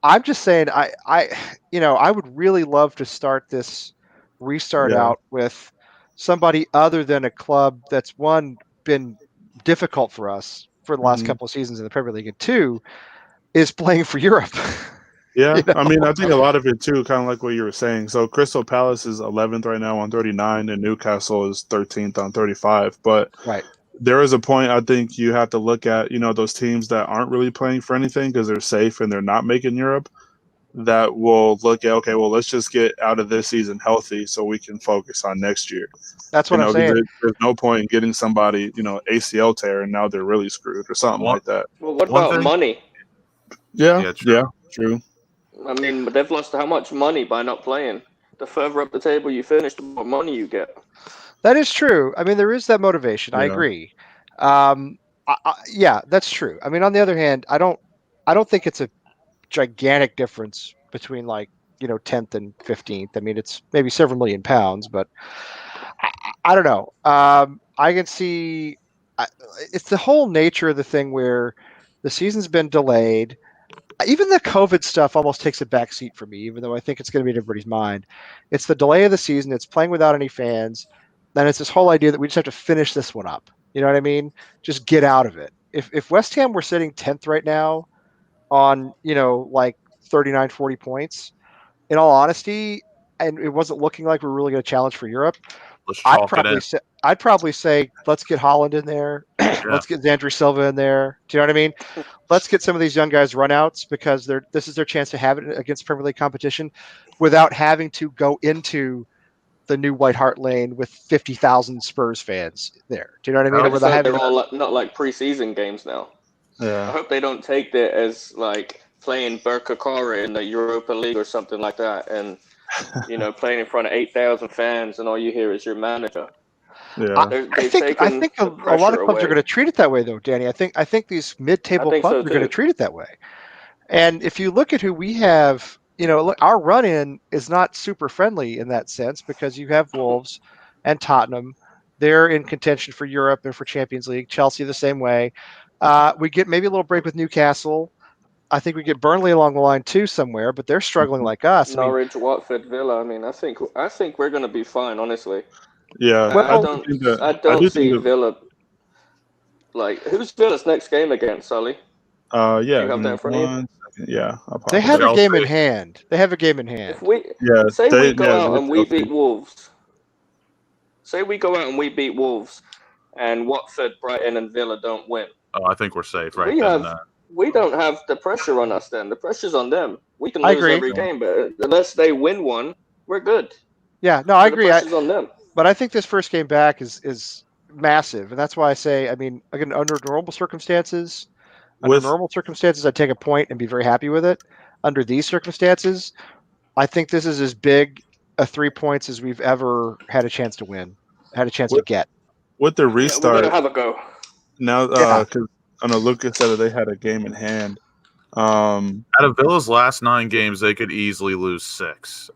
I'm just saying, I would really love to start this restart out with somebody other than a club that's been difficult for us for the last Mhm. couple of seasons in the Premier League, and two is playing for Europe. Yeah, You know? I mean, I think a lot of it too, kind of like what you were saying. So Crystal Palace is 11th right now on 39, and Newcastle is 13th on 35. But Right. there is a point I think you have to look at, those teams that aren't really playing for anything because they're safe and they're not making Europe. That will look at, okay, well, let's just get out of this season healthy so we can focus on next year. That's what I'm 'cause saying. there's no point in getting somebody, ACL tear and now they're really screwed or something One- like that. Well, what One about thing- money? Yeah, true. True. I mean, they've lost how much money by not playing? The further up the table you finish, the more money you get. That is true. I mean, there is that motivation. I Yeah. agree. Yeah, that's true. I mean, on the other hand, I don't think it's a gigantic difference between 10th and 15th. I mean, it's maybe several million pounds, but I don't know. I can see it's the whole nature of the thing where the season's been delayed. Even the COVID stuff almost takes a back seat for me, even though I think it's going to be in everybody's mind. It's the delay of the season. It's playing without any fans. Then it's this whole idea that we just have to finish this one up. You know what I mean? Just get out of it. If West Ham were sitting 10th right now on, 39, 40 points, in all honesty, and it wasn't looking like we were really going to challenge for Europe, Let's I'd chalk it in. probably say let's get Holland in there. Let's get Xandri Silva in there. Do you know what I mean? Let's get some of these young guys runouts because this is their chance to have it against Premier League competition without having to go into the new White Hart Lane with 50,000 Spurs fans there. Do you know what I mean? I Without hope having they're all not like preseason games now. I Yeah. hope they don't take that as like playing Berkakara in the Europa League or something like that, and playing in front of 8,000 fans, and all you hear is your manager. Yeah. I think a lot of clubs are going to treat it that way, though, Danny. I think these mid-table think clubs so, are going to too. treat it that way. And if you look at who we have, look, our run-in is not super friendly in that sense because you have Wolves and Tottenham. They're in contention for Europe and for Champions League. Chelsea the same way. We get maybe a little break with Newcastle. I think we get Burnley along the line too somewhere, but they're struggling like us. Norwich, Watford, Villa. I mean, I think we're going to be fine, honestly. Yeah. Well, I don't see Villa. Like, who's Villa's next game against, Sully? Yeah. You have give me that in front of you? 1 second. Yeah. I'll pop they it have up. a game in Chelsea. hand. They have a game in hand. If we Yeah. say they- we go yeah, out they and we Chelsea. beat Wolves, and Watford, Brighton, and Villa don't win, Oh, I think we're safe right we then. have and there. we don't have the pressure on us. Then the pressure's on them. We can I lose agree. every game, but unless they win one, we're good. Yeah, no, I So agree. The pressure's on them. But I think this first game back is massive, and that's why I say, I mean, again, under normal circumstances, With I'd take a point and be very happy with it. Under these circumstances, I think this is as big a 3 points as we've ever had a chance to win, had a chance to With- get. with the Yeah, we're restart gonna have a go. now, Yeah. because I know Lucas said that they had a game in hand. Out of Villa's last 9 games, they could easily lose 6.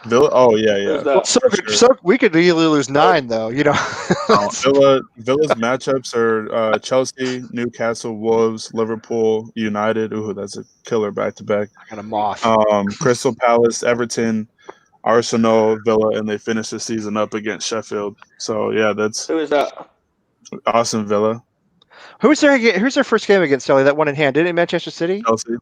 Villa. Oh yeah, yeah. Who's that? Well, so, for sure. so we could easily lose 9, though. Villa's matchups are Chelsea, Newcastle, Wolves, Liverpool, United. Ooh, that's a killer back to back. kind of moth. Crystal Palace, Everton, Arsenal, Villa, and they finish the season up against Sheffield. So yeah, that's Who is that? awesome. Villa, Who's their first game against, Sally? That one in hand? Didn't it Manchester City? Chelsea.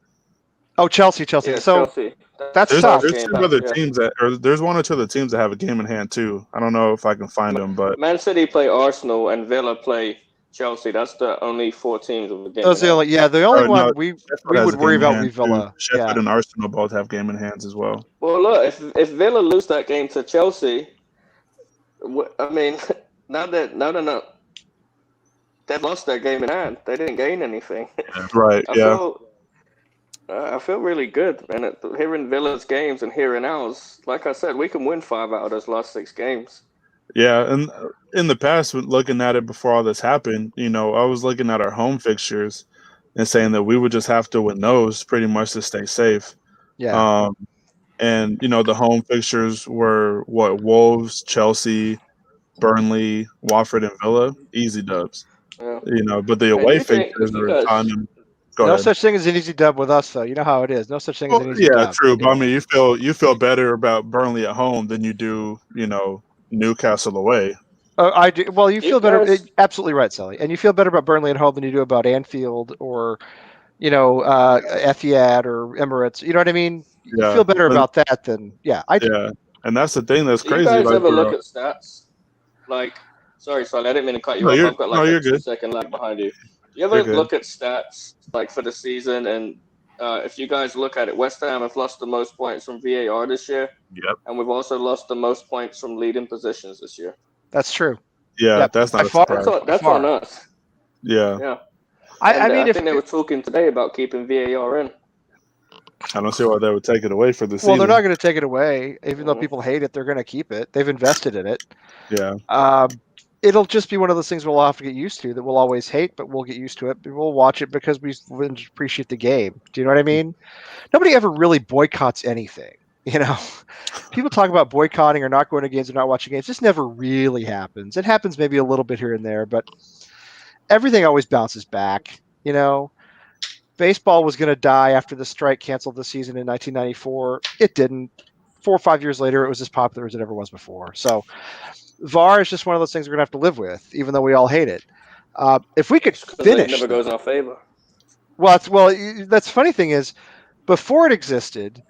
Oh, Chelsea. Yeah, So Chelsea. that's There's, tough. there's Game two back, other yeah. teams there's one or two other teams that have a game in hand too. I don't know if I can find them, but Man City play Arsenal and Villa play Chelsea. That's the only 4 teams with a game. Those in the hand. only one no, we Sheffield has would a worry game in about hand, with Villa. too. Sheffield Yeah. and Arsenal both have game in hands as well. Well, look, if Villa lose that game to Chelsea, I mean, now they're not. They've lost their game in hand. They didn't gain anything. Right. I feel really good, and hearing Villa's games and hearing ours, like I said, we can win 5 out of those last 6 games. Yeah, and in the past, looking at it before all this happened, I was looking at our home fixtures and saying that we would just have to win those pretty much to stay safe. Yeah. And the home fixtures were Wolves, Chelsea, Burnley, Watford, and Villa, easy dubs. Yeah. But the And away you think- fixtures you are guys- Tottenham. Go No ahead. such thing as an easy dub with us, though. You know how it is. No such thing as an Well, easy yeah, dub. true. But I mean, you feel better about Burnley at home than you do, Newcastle away. I do. Well, you feel better. guys- Absolutely right, Sally. And you feel better about Burnley at home than you do about Anfield or, Etihad or Emirates. You know what I mean? You Yeah. feel better But- about that than, yeah, I do. Yeah, and that's the thing that's Do you crazy. guys Like, ever look bro. at stats? Like, sorry, I didn't mean to cut you No, off. you're- I've got no, like you're a good. 2-second lag behind you. You ever You're good. look at stats like for the season, and if you guys look at it, West Ham have lost the most points from VAR this year, Yep. and we've also lost the most points from leading positions this year. That's true. Yeah, Yep. that's not By a far. surprise. That's far. on us. Yeah, Yeah. I And, mean, I if think they were talking today about keeping VAR in. I don't see why they would take it away for the season. well, they're not going to take it away, even though Mhm. people hate it. They're going to keep it. They've invested in it. Yeah, It'll just be one of those things we'll have to get used to that we'll always hate, but we'll get used to it. We'll watch it because we appreciate the game. Do you know what I mean? Nobody ever really boycotts anything. People talk about boycotting or not going to games or not watching games. This never really happens. It happens maybe a little bit here and there, but everything always bounces back. Baseball was going to die after the strike canceled the season in 1994. It didn't. 4 or 5 years later, it was as popular as it ever was before. So VAR is just one of those things we're going to have to live with, even though we all hate it. If we could Because it finish, never goes in our favor. that's the funny thing is, before it existed,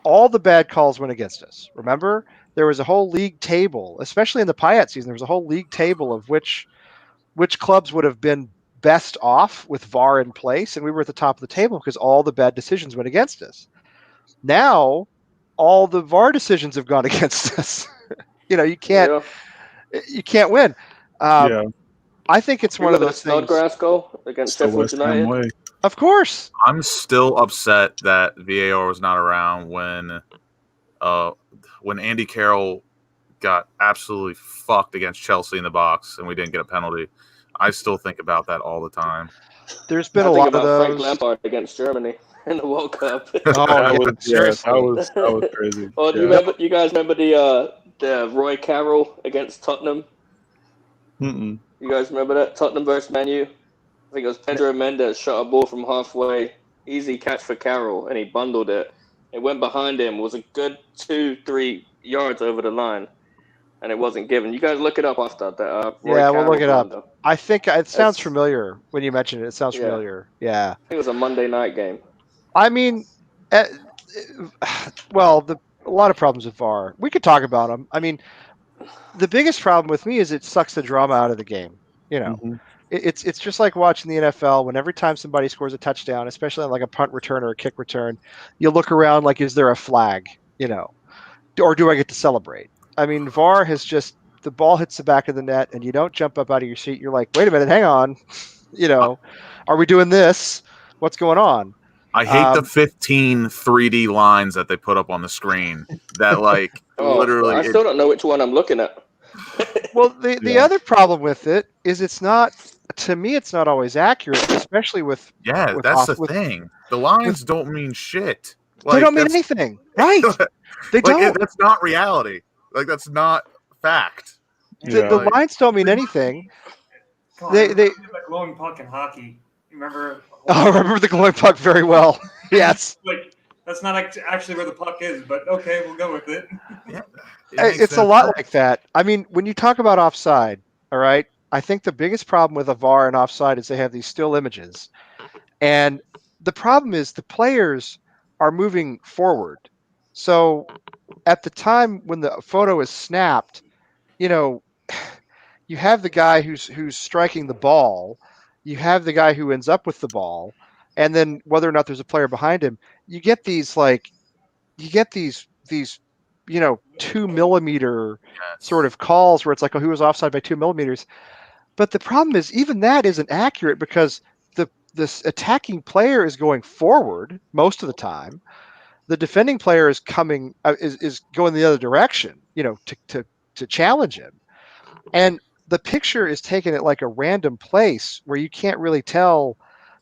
all the bad calls went against us. Remember, there was a whole league table, especially in the Payet season. There was a whole league table of which clubs would have been best off with VAR in place, and we were at the top of the table because all the bad decisions went against us. Now, all the VAR decisions have gone against us. You can't win. yeah. I think it's one of those things. Snodgrass goal against It's the Sheffield West Ham United. way. Of course. I'm still upset that VAR was not around when Andy Carroll got absolutely fucked against Chelsea in the box and we didn't get a penalty. I still think about that all the time. There's been I a think lot of about Frank those. Lampard against Germany in the World Cup. Oh, That yeah, was, seriously. that was crazy. Oh, do Yeah. you guys remember the Roy Carroll against Tottenham? Mm-mm. You guys remember that? Tottenham versus Man U? I think it was Pedro Mendes shot a ball from halfway, easy catch for Carroll, and he bundled it. It went behind him, was a good 2-3 yards over the line, and it wasn't given. You guys look it up after that. Roy Yeah, we'll Carroll look it up. blunder. I think it sounds It's- familiar when you mention it. It sounds Yeah. familiar. Yeah. I think it was a Monday night game. I mean, well, a lot of problems with VAR. We could talk about them. I mean, the biggest problem with me is it sucks the drama out of the game. Mhm. It's just like watching the NFL when every time somebody scores a touchdown, especially on like a punt return or a kick return, you look around like, is there a flag? Or do I get to celebrate? I mean, VAR has just, the ball hits the back of the net and you don't jump up out of your seat. You're like, wait a minute, hang on. Are we doing this? What's going on? I hate the 15 3D lines that they put up on the screen. That literally. I still don't know which one I'm looking at. Well, the Yeah. other problem with it is it's not, to me, it's not always accurate, especially with, Yeah, with that's off- the with- thing. The lines don't mean shit. they don't mean that's- anything. Right. They don't. That's not reality. That's not fact. The Yeah. lines don't mean anything. Come on, They- remember the glowing puck in hockey. You remember? Oh, I remember the glowing puck very well. Yes. Like, that's not actually where the puck is, but okay, we'll go with it. It's a lot like that. I mean, when you talk about offside, all right, I think the biggest problem with a VAR and offside is they have these still images. And the problem is the players are moving forward. So at the time when the photo is snapped, you have the guy who's striking the ball, you have the guy who ends up with the ball, and then whether or not there's a player behind him, you get these 2 millimeter sort of calls where it's like, oh, he was offside by 2 millimeters. But the problem is even that isn't accurate because this attacking player is going forward most of the time. The defending player is coming is going the other direction, to challenge him. And the picture is taken at like a random place where you can't really tell,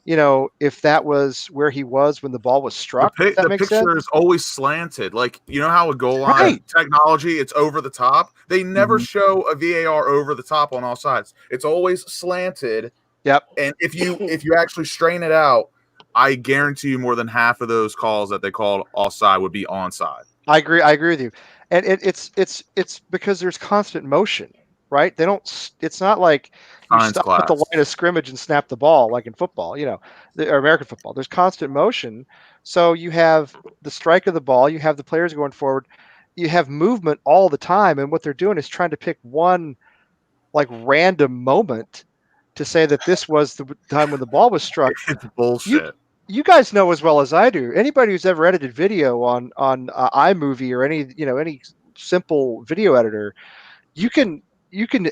if that was where he was when the ball was struck. Does that The make picture sense? is always slanted. Like, you know how a goal line Right. technology, it's over the top? They never Mhm. show a VAR over the top on all sides. It's always slanted. Yep. And if you actually strain it out, I guarantee you more than half of those calls that they called offside would be onside. I agree with you. And it's because there's constant motion, right? They don't. It's not like you Science stop at the class. line of scrimmage and snap the ball like in football, or American football. There's constant motion, so you have the strike of the ball, you have the players going forward, you have movement all the time, and what they're doing is trying to pick one like random moment to say that this was the time when the ball was struck. It's bullshit. You guys know as well as I do. Anybody who's ever edited video on iMovie or any simple video editor, you can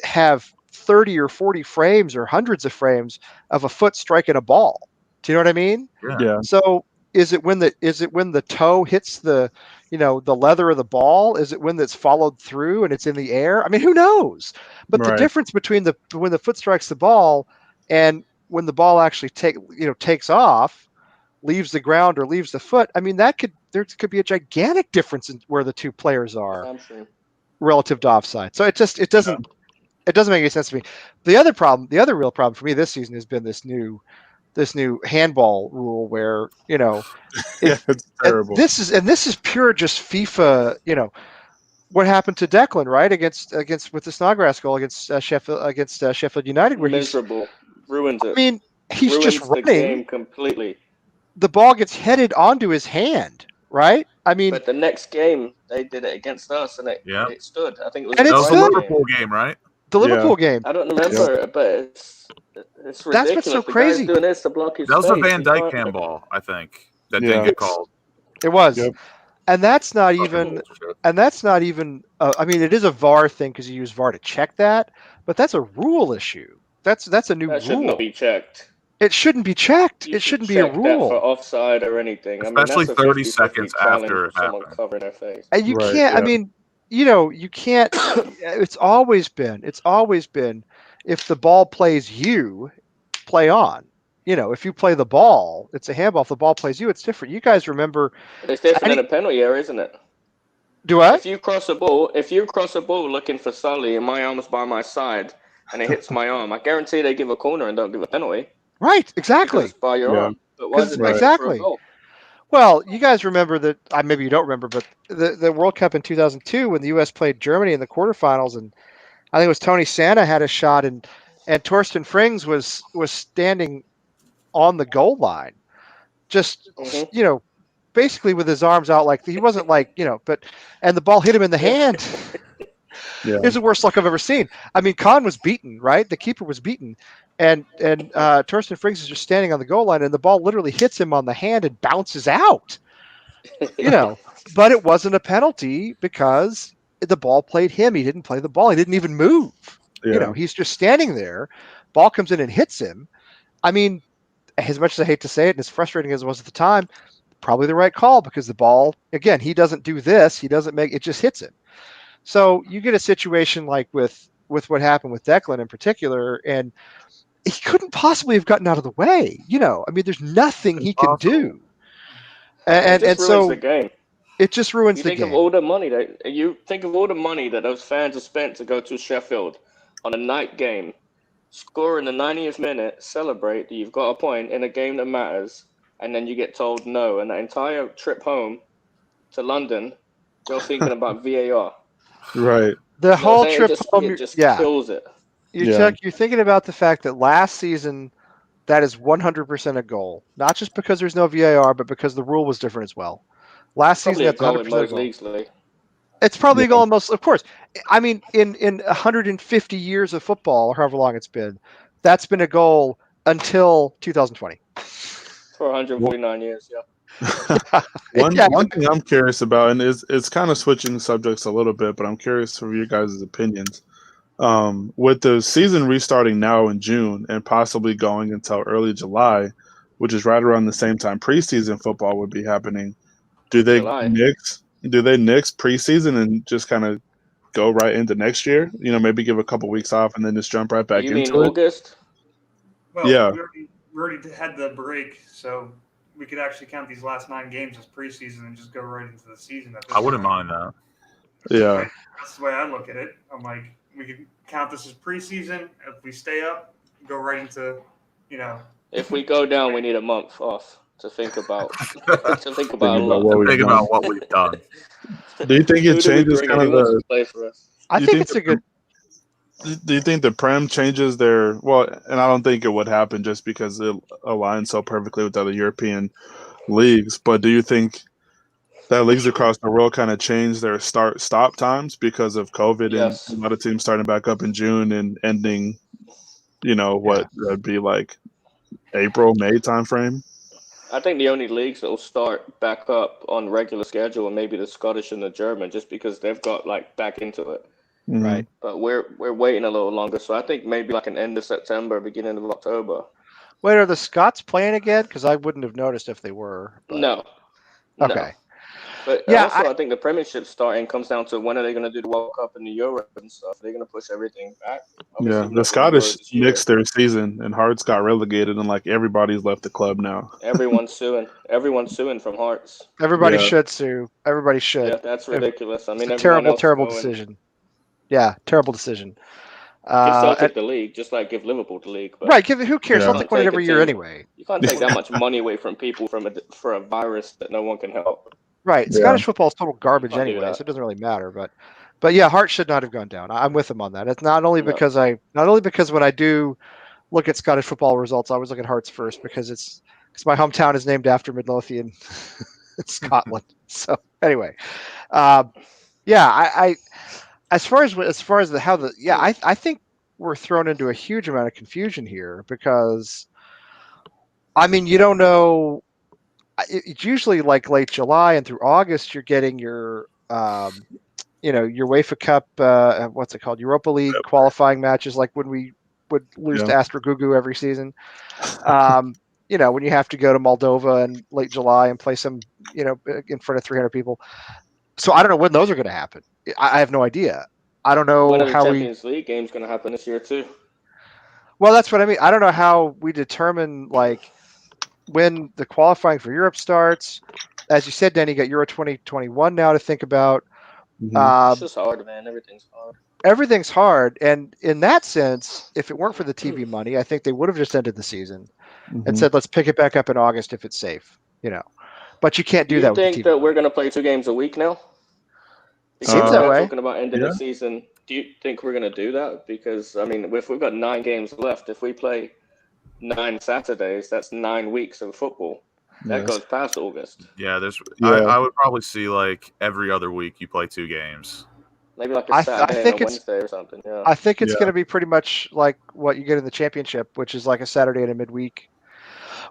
have 30 or 40 frames or hundreds of frames of a foot striking a ball. Do you know what I mean? Yeah. So is it when the toe hits the leather of the ball? Is it when it's followed through and it's in the air? I mean, who knows? But the Right. difference between when the foot strikes the ball and when the ball actually takes off, leaves the ground or leaves the foot, I mean, there could be a gigantic difference in where the two players are Hamstring. relative to offside. So it doesn't make any sense to me. The other real problem for me this season has been this new handball rule where Yeah, it's terrible. this is pure just FIFA. What happened to Declan, right, against with the Snodgrass goal against Sheffield United, where Miserable. Ruins it. I mean, he's Ruins just the running. game completely. The ball gets headed onto his hand, right? I mean, But the next game they did it against us, and it stood. I think it was And the That it's was a Brighton good. game. Liverpool game, right? the Yeah. Liverpool game. I don't remember it, but it's That's ridiculous. what's so The guy's crazy. doing this to block his That was the face. Van He Dyke can't- handball, I think, that Yeah. didn't get called. It was, Yep. and that's not Fucking even. bullshit. And that's not even. I mean, it is a VAR thing because you use VAR to check that, but that's a rule issue. That's a new That should rule. not be checked. It shouldn't be checked. You It should shouldn't be a check that for rule. offside or anything. Especially that's a 30 50-50 seconds challenge after it with someone happened. covering their face. And you Right, can't. I yeah. mean, you can't. It's always been. If the ball plays you, play on. If you play the ball, it's a handball. If the ball plays you, it's different. You guys remember? But it's different in a penalty area, isn't it? Do what? If you cross a ball looking for Sully and my arm's by my side and it hits my arm, I guarantee they give a corner and don't give a penalty. Right. Exactly. Because it's by your Yeah. arm. But why is it Right. Exactly. for a goal? Well, you guys remember that? Maybe you don't remember, but the World Cup in 2002 when the U.S. played Germany in the quarterfinals, and I think it was Tony Santa had a shot, and Torsten Frings was standing on the goal line, just Mhm. basically with his arms out, like he wasn't and the ball hit him in the hand. Yeah. It was the worst luck I've ever seen. I mean, Kahn was beaten, right? The keeper was beaten, and Torsten Frings is just standing on the goal line, and the ball literally hits him on the hand and bounces out. But it wasn't a penalty because the ball played him. He didn't play the ball. He didn't even move. Yeah. He's just standing there. Ball comes in and hits him. I mean, as much as I hate to say it, and as frustrating as it was at the time, probably the right call because the ball, again, he doesn't do this. He doesn't make it, just hits him. So you get a situation like with what happened with Declan in particular, and he couldn't possibly have gotten out of the way. I mean, there's nothing he can do. And it just ruins so the game. it just ruins You the think game. of all the money that those fans have spent to go to Sheffield on a night game, score in the 90th minute, celebrate that you've got a point in a game that matters, and then you get told no. And the entire trip home to London, you're thinking about VAR. Right. The whole trip home, it just yeah. kills it. You're thinking about the fact that last season, that is 100% a goal. Not just because there's no VAR, but because the rule was different as well. Last Probably season, a that's goal in 100% most goal. leagues, Lee. It's probably a goal in most, of course. I mean, in 150 years of football, or however long it's been, that's been a goal until 2020. For 149 years, yeah. One Yeah. thing I'm curious about, and it's kind of switching subjects a little bit, but I'm curious for your guys' opinions. With the season restarting now in June and possibly going until early July, which is right around the same time preseason football would be happening, do they July. nix preseason and just kind of go right into next year? Maybe give a couple weeks off and then just jump right back You mean into it. August? Well, Yeah. we already had the break, so we could actually count these last 9 games as preseason and just go right into the season. At this I wouldn't point. mind that. Yeah. That's the way I look at it. I'm like, we could count this as preseason. If we stay up, go right into, If we go down, we need a month off to think about Think about a lot. what we've Think done. about what we've done. Do you think Who it do we changes bring kind in? of Who wants the? to play for us? I You think think it's a good. Do you think the Prem changes their and I don't think it would happen just because it aligns so perfectly with other European leagues, but do you think that leagues across the world kind of change their stop times because of COVID and Yes. a lot of teams starting back up in June and ending, what would be like April, May timeframe? I think the only leagues that will start back up on regular schedule are maybe the Scottish and the German, just because they've got like back into it. Mhm. Right. But we're waiting a little longer, so I think maybe like an end of September, beginning of October. Wait, are the Scots playing again? Because I wouldn't have noticed if they were. But... No. Okay. But Yeah, also, I think the Premiership starting comes down to when are they going to do the World Cup and the Euro and stuff. They're going to push everything back. Obviously, Yeah, we're the not doing Scottish Euros this year. nixed their season, and Hearts got relegated, and like everybody's left the club now. Everyone's suing. Everyone's suing from Hearts. everybody Yeah. should sue. Everybody should. Yeah, that's ridiculous. I It's mean, a everyone terrible, else is terrible going. decision. Yeah, terrible decision. Give Celtic and- the league, just like give Liverpool the league. But right, who cares? Yeah. Celtic win it every year anyway. You can't take that much money away from people for a virus that no one can help. Right. Yeah. Scottish football is total garbage Can't do anyway, that. so it doesn't really matter. But yeah, Hearts should not have gone down. I'm with him on that. It's not only No. because when I do look at Scottish football results, I always look at Hearts first because my hometown is named after Midlothian, Scotland. So anyway, I as far as I think we're thrown into a huge amount of confusion here because, I mean, you don't know. It's usually like late July and through August, you're getting your, your UEFA Cup, what's it called? Europa League qualifying matches, like when we would lose to Astra Gugu every season. When you have to go to Moldova in late July and play some, in front of 300 people. So I don't know when those are going to happen. I have no idea. I don't know When are the how Champions League games going to happen this year too? Well, that's what I mean. I don't know how we determine like when the qualifying for Europe starts. As you said, Danny, you got Euro 2021 now to think about. Mhm. It's just hard, man. Everything's hard. Everything's hard, and in that sense, if it weren't for the TV money, I think they would have just ended the season and Mhm. said, "Let's pick it back up in August if it's safe." But you can't do Do that you with the think TV. that we're going to play 2 games a week now? Because Seems that they're way. talking about ending Yeah. the season. Do you think we're going to do that? Because I mean, if we've got 9 games left, if we play 9 Saturdays, that's 9 weeks of football. That Yes. goes past August. Yeah, Yeah. I would probably see like every other week you play 2 games. Maybe like a I Saturday think and a it's- Wednesday or something. Yeah. I think it's Yeah. going to be pretty much like what you get in the championship, which is like a Saturday and a midweek.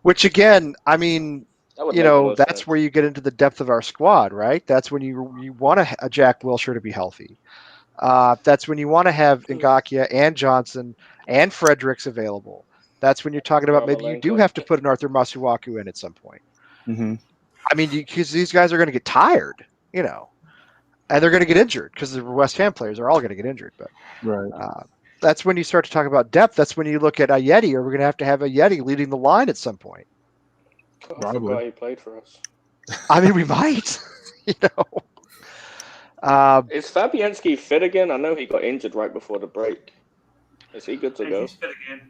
Which again, I mean, That would make the most that's sense. where you get into the depth of our squad, right? That's when you want a Jack Wilshere to be healthy. That's when you want to have Ngakia and Johnson and Fredericks available. That's when you're talking about maybe you do Yarmolenko. have to put an Arthur Masuaku in at some point. Mhm. I mean, because these guys are going to get tired, and they're going to get injured because the West Ham players are all going to get injured. But Right. that's when you start to talk about depth. That's when you look at Ayeti, or we're going to have Ayeti leading the line at some point. Oh, I Probably. forgot he played for us. I mean, we might, Is Fabianski fit again? I know he got injured right before the break. Is he good to And go? he's fit again.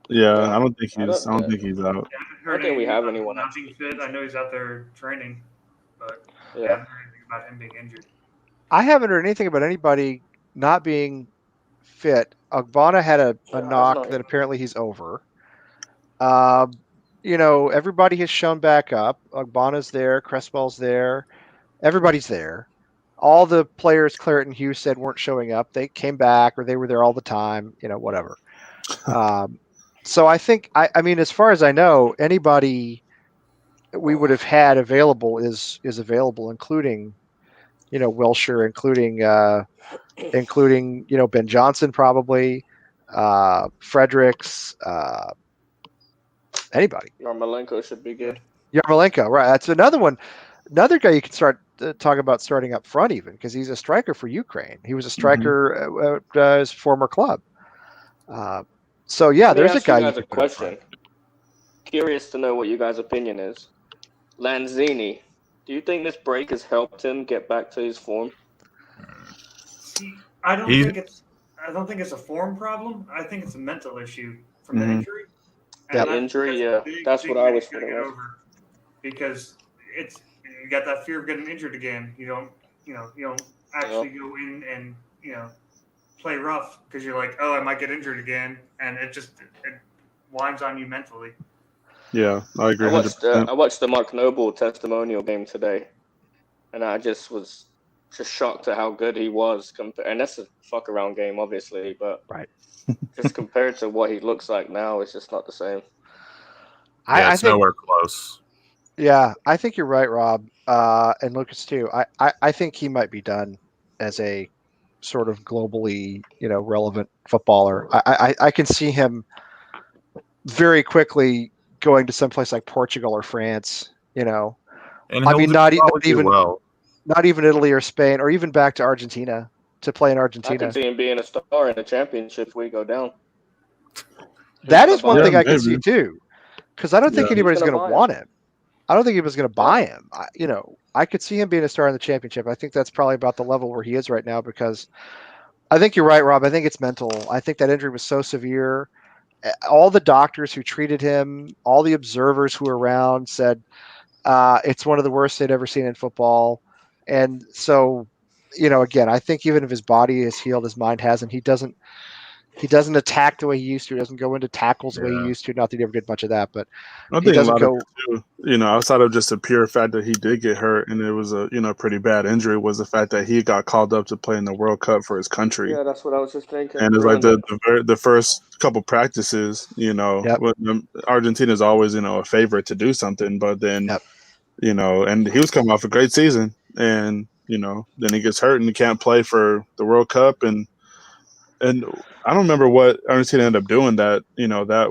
Yeah, Yeah. I don't think I he's. don't- I don't think he's out. I haven't heard think we anything have about him anyone not else. being fit. I know he's out there training, but I Yeah. haven't heard anything about him being injured. I haven't heard anything about anybody not being fit. Ogbonna had a Yeah, I've knock not- that apparently he's over. Everybody has shown back up. Ogbonna's there. Cresswell's there. Everybody's there. All the players Claret and Hughes said weren't showing up. They came back or they were there all the time, whatever. So I think, I mean, as far as I know, anybody we would have had available is available, including, Wilshere, including Ben Johnson, probably, Fredericks, anybody. Yarmolenko should be good. Yarmolenko, right? That's another guy you can start talking about starting up front, even because he's a striker for Ukraine. He was a striker at his former club. So yeah, Let me there's a ask you guy. guys You a can put up front. question. Curious to know what you guys' opinion is. Lanzini, do you think this break has helped him get back to his form? See, I don't He's- think it's a form problem. I think it's a mental issue from the Mhm. injury. Yeah. I think Injury, that's yeah. the That's thing what I that was he's gotta thinking get of. over. Because you got that fear of getting injured again. You don't actually go in and play rough because you're like, oh, I might get injured again, and it winds on you mentally. Yeah, I agree. I watched 100%. I watched the Mark Noble testimonial game today, and I just was just shocked at how good he was. And that's a fuck around game, obviously, but Right. just compared to what he looks like now, it's just not the same. Yeah, I it's think nowhere close. Yeah, I think you're right, Rob, and Lucas too. I think he might be done as a sort of globally, relevant footballer. I can see him very quickly going to someplace like Portugal or France. And I he'll mean, do- not probably do even well. not even Italy or Spain, or even back to Argentina to play in I Argentina. can see him being a star in the championship if we go down. That Who's is gonna one buy thing him? I can see maybe. too, because I don't think Yeah. anybody's Who's going gonna to buy want him. I don't think anybody's going to buy him. I could see him being a star in the championship. I think that's probably about the level where he is right now, because I think you're right, Rob. I think it's mental. I think that injury was so severe. All the doctors who treated him, all the observers who were around said it's one of the worst they'd ever seen in football. And so, again, I think even if his body is healed, his mind hasn't. He doesn't attack the way he used to. He doesn't go into tackles the way he Yeah. used to. Not that he ever did much of that, but I he think a doesn't lot go. of it too, outside of just the pure fact that he did get hurt and it was a pretty bad injury, was the fact that he got called up to play in the World Cup for his country. Yeah, that's what I was just thinking. And it's like Ruined the first couple practices, Yep. Argentina is always a favorite to do something, but then Yep. and he was coming off a great season, and then he gets hurt and he can't play for the World Cup, and I don't remember what Argentina ended up doing that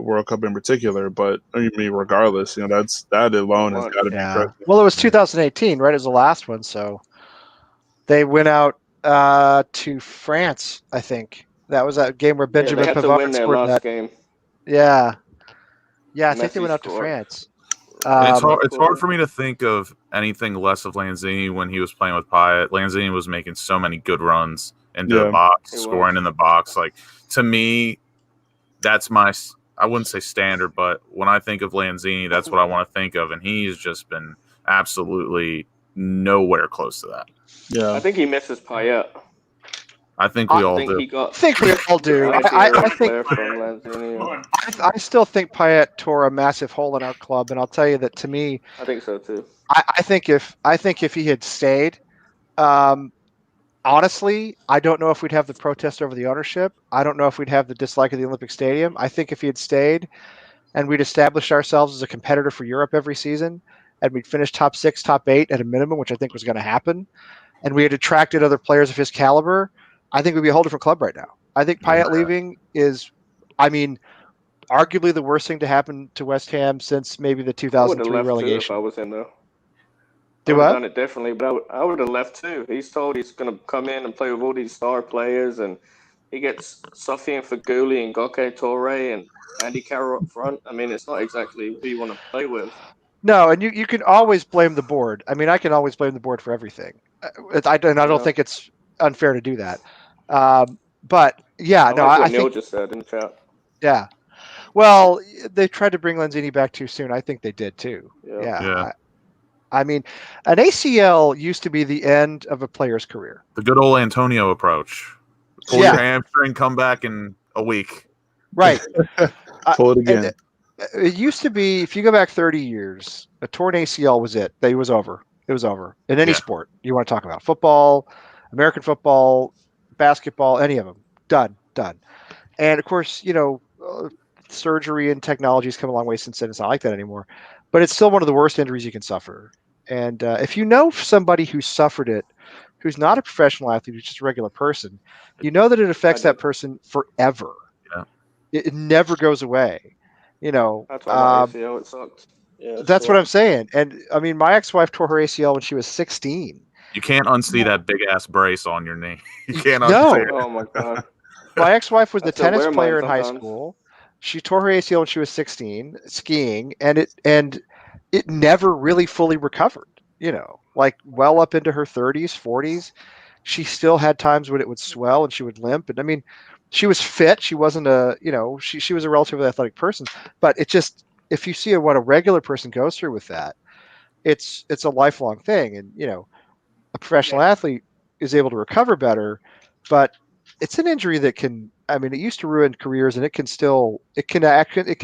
World Cup in particular, but I mean, regardless, that alone has much. got to be Yeah. impressive. Well, it was 2018, right? It was the last one, so they went out to France. I think that was that game where Yeah, Benjamin they had to Pavard win their scored last that. game. Yeah. I think they Messi went out to scored. France. And it's Um, hard for me to think of anything less of Lanzini when he was playing with Payet. Lanzini was making so many good runs into the Yeah. box, He was. scoring in the box. Like, to me, that's I wouldn't say standard, but when I think of Lanzini, that's what I want to think of. And he's just been absolutely nowhere close to that. Yeah, I think he misses Payet. I think we I all think do. he got I think we all do. I I think from Lanzini. Come on. I still think Payet tore a massive hole in our club, and I'll tell you that to me, I think so too. I think if he had stayed, honestly, I don't know if we'd have the protest over the ownership. I don't know if we'd have the dislike of the Olympic Stadium. I think if he had stayed and we'd established ourselves as a competitor for Europe every season, and we'd finish top 6, top 8 at a minimum, which I think was going to happen, and we had attracted other players of his caliber, I think we'd be a whole different club right now. I think Payet leaving is, arguably the worst thing to happen to West Ham since maybe the I would have 2003 left too if relegation. I was him though. Do I would have what? done it differently, but I would have left too. He's told he's going to come in and play with all these star players, and he gets Sofiane Feghouli and Goke Toure and Andy Carroll up front. I mean, it's not exactly who you want to play with. No, and you can always blame the board. I mean, I can always blame the board for everything. I don't think it's unfair to do that. But yeah, I no, like what I Neil think just said in the chat. yeah. Well, they tried to bring Lanzini back too soon. I think they did too. Yeah. Yeah. I mean, an ACL used to be the end of a player's career. The good old Antonio approach. Pull your hamstring, come back in a week. Right. pull it again. It used to be, if you go back 30 years, a torn ACL was it. It was over. It was over in any sport you want to talk about. Football, American football, basketball, any of them. Done. And of course, surgery and technology has come a long way since then. It's not like that anymore. But it's still one of the worst injuries you can suffer. And if you know somebody who suffered it, who's not a professional athlete, who's just a regular person, you know that it affects that person forever. Yeah. It never goes away. That's why my ACL, it sucked. Yeah, that's what I'm saying. And I mean, my ex-wife tore her ACL when she was 16. You can't unsee that big ass brace on your knee. You can't No. unsee it. Oh my god. My ex-wife was I the still tennis wear mine player in high sometimes. school. She tore her ACL when she was 16 skiing, and it never really fully recovered. Like well up into her 30s, 40s. She still had times when it would swell and she would limp. And I mean, she was fit. She wasn't she was a relatively athletic person, but it just, if you see what a regular person goes through with that, it's a lifelong thing. And, a professional athlete is able to recover better, but it's an injury that can. I mean, it used to ruin careers, and it can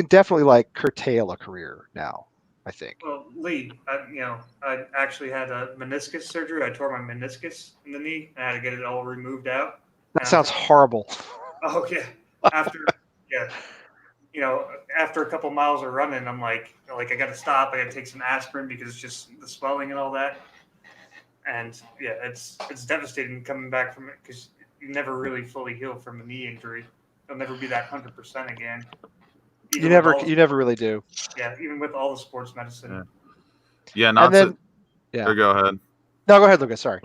definitely like curtail a career now. I think. Well, Lee, I actually had a meniscus surgery. I tore my meniscus in the knee. And I had to get it all removed out. That sounds horrible. Oh yeah. After after a couple miles of running, I'm like I got to stop. I got to take some aspirin because it's just the swelling and all that. And yeah, it's devastating coming back from it because you never really fully heal from a knee injury. It'll never be that 100% again. You never really do. Yeah, even with all the sports medicine. Yeah, Yeah. Go ahead. No, go ahead, Lucas. Sorry.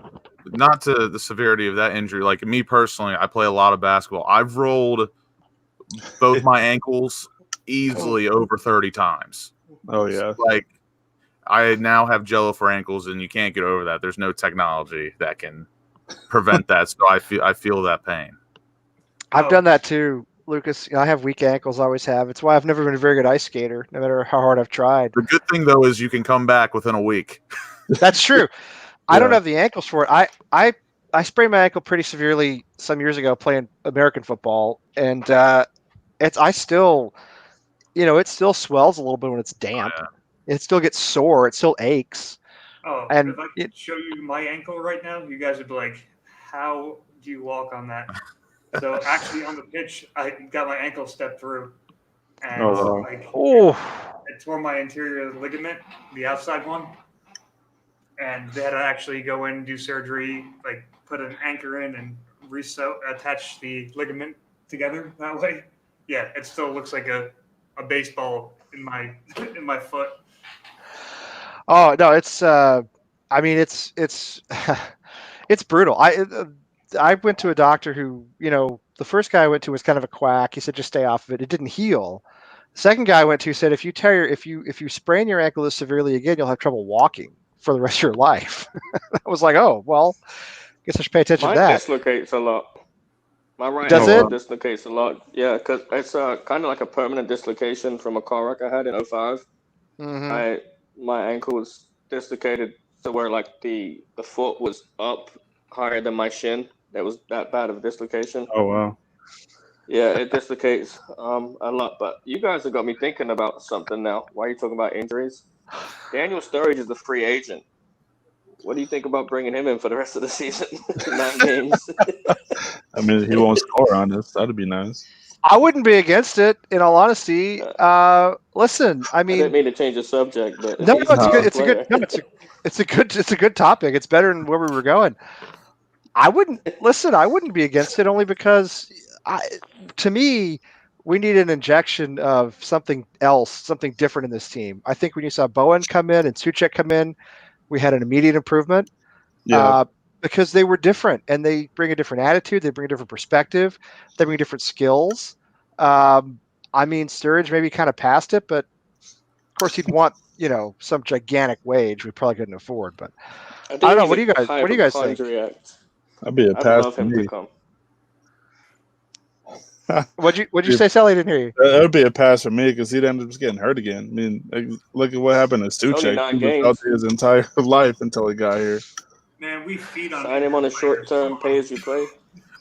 Not to the severity of that injury. Like me personally, I play a lot of basketball. I've rolled both my ankles easily over 30 times. Oh yeah. Like I now have Jello for ankles, and you can't get over that. There's no technology that can prevent that. So I feel that pain. I've done that too, Lucas. I have weak ankles. I always have. It's why I've never been a very good ice skater, no matter how hard I've tried. The good thing though is you can come back within a week. That's true. Yeah. I don't have the ankles for it. I sprained my ankle pretty severely some years ago playing American football, and it still swells a little bit when it's damp. Yeah. It still gets sore. It still aches. Oh, And if I could show you my ankle right now, you guys would be like, "How do you walk on that?" So actually, on the pitch, I got my ankle stepped through, and Oh. I tore my anterior ligament, the outside one, and they had to actually go in and do surgery, like put an anchor in and attach the ligament together that way. Yeah, it still looks like a baseball in my foot. Oh no, it's it's it's brutal. I went to a doctor who, the first guy I went to was kind of a quack. He said just stay off of it. It didn't heal. The second guy I went to said if you sprain your ankle this severely again, you'll have trouble walking for the rest of your life. I was like, oh well, guess I should pay attention Mine to that. dislocates a lot. My right Does ankle it? dislocates a lot. Yeah, because it's kind of like a permanent dislocation from a car wreck I had in 05. Mhm. My ankle was dislocated to where like the foot was up higher than my shin. That was that bad of a dislocation. Oh wow. Yeah, it dislocates a lot. But you guys have got me thinking about something now. Why are you talking about injuries? Daniel Sturridge is a free agent. What do you think about bringing him in for the rest of the season? 9 games. I mean, he won't score on us. That'd be nice. I wouldn't be against it, in all honesty. Listen, I I didn't mean, mean to change the subject, but no, he's it's a a good, player. it's a good topic. It's better than where we were going. I wouldn't be against it only because to me, we need an injection of something else, something different in this team. I think when you saw Bowen come in and Suchek come in, we had an immediate improvement. Yeah. Because they were different and they bring a different attitude, they bring a different perspective, they bring different skills. I mean, Sturridge maybe kind of passed it, but of course he'd want some gigantic wage we probably couldn't afford. But I don't know. What do you guys think? That'd be a I'd pass love for him me. to come. What'd you say, Sally? I didn't hear you. That would be a pass for me because he'd end up just getting hurt again. I mean, like, look at what happened to Only Suchek. 9 He was out games. there his entire life until he got here. Man, we feed on Sign him on a players. short-term pay-as-you-play.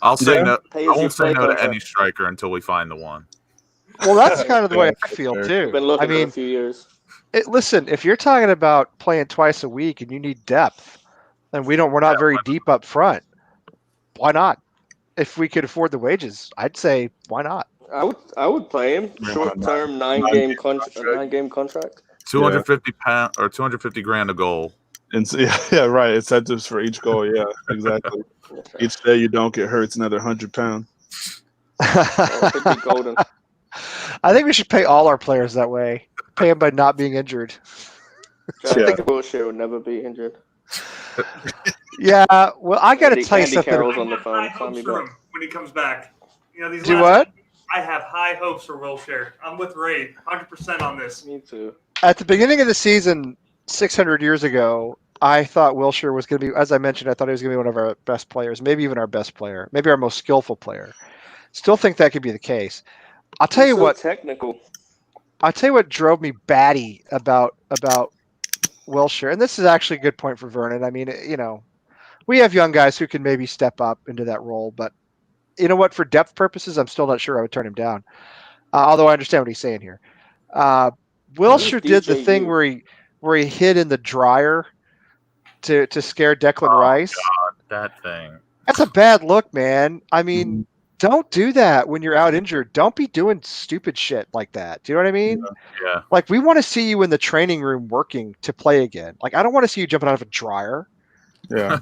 I'll say Yeah. no. Pay I as you won't say play no to contract. any striker until we find the one. Well, that's kind of the way I feel too. I've been looking I for a mean, few years. listen, if you're talking about playing twice a week and you need depth, and we're not very deep up front, why not? If we could afford the wages, I'd say why not? I would play him Yeah, short-term 9 nine game game contract. contract. 9 game contract. £250 or $250,000 a goal. And so, yeah, right. Incentives for each goal. Yeah, exactly. Each day you don't get hurt, it's another £100. It'd be golden. I think we should pay all our players that way. Pay them by not being injured. I Yeah. think Wilshere would never be injured. Yeah, well, I got to Andy- tell you Andy something. Carroll's I on the have phone. high Sign hopes me for back. him when he comes back. These Do last- what? I have high hopes for Wilshere. I'm with Ray, 100% on this. Me too. At the beginning of the season, 600 years ago, I thought Wilshere was going to be, as I mentioned, I thought he was going to be one of our best players, maybe even our best player, maybe our most skillful player. Still think that could be the case. I'll tell you He's so what. technical. I'll tell you what drove me batty about Wilshere, and this is actually a good point for Vernon. I mean, we have young guys who can maybe step up into that role, but you know what? For depth purposes, I'm still not sure I would turn him down. Although I understand what he's saying here. Wilshire did the thing DJU? where he hid in the dryer to scare Declan Oh, Rice. That thing. That's a bad look, man. I mean, Mhm. don't do that when you're out injured. Don't be doing stupid shit like that. Do you know what I mean? Yeah. Like, we want to see you in the training room working to play again. Like, I don't want to see you jumping out of a dryer. Yeah.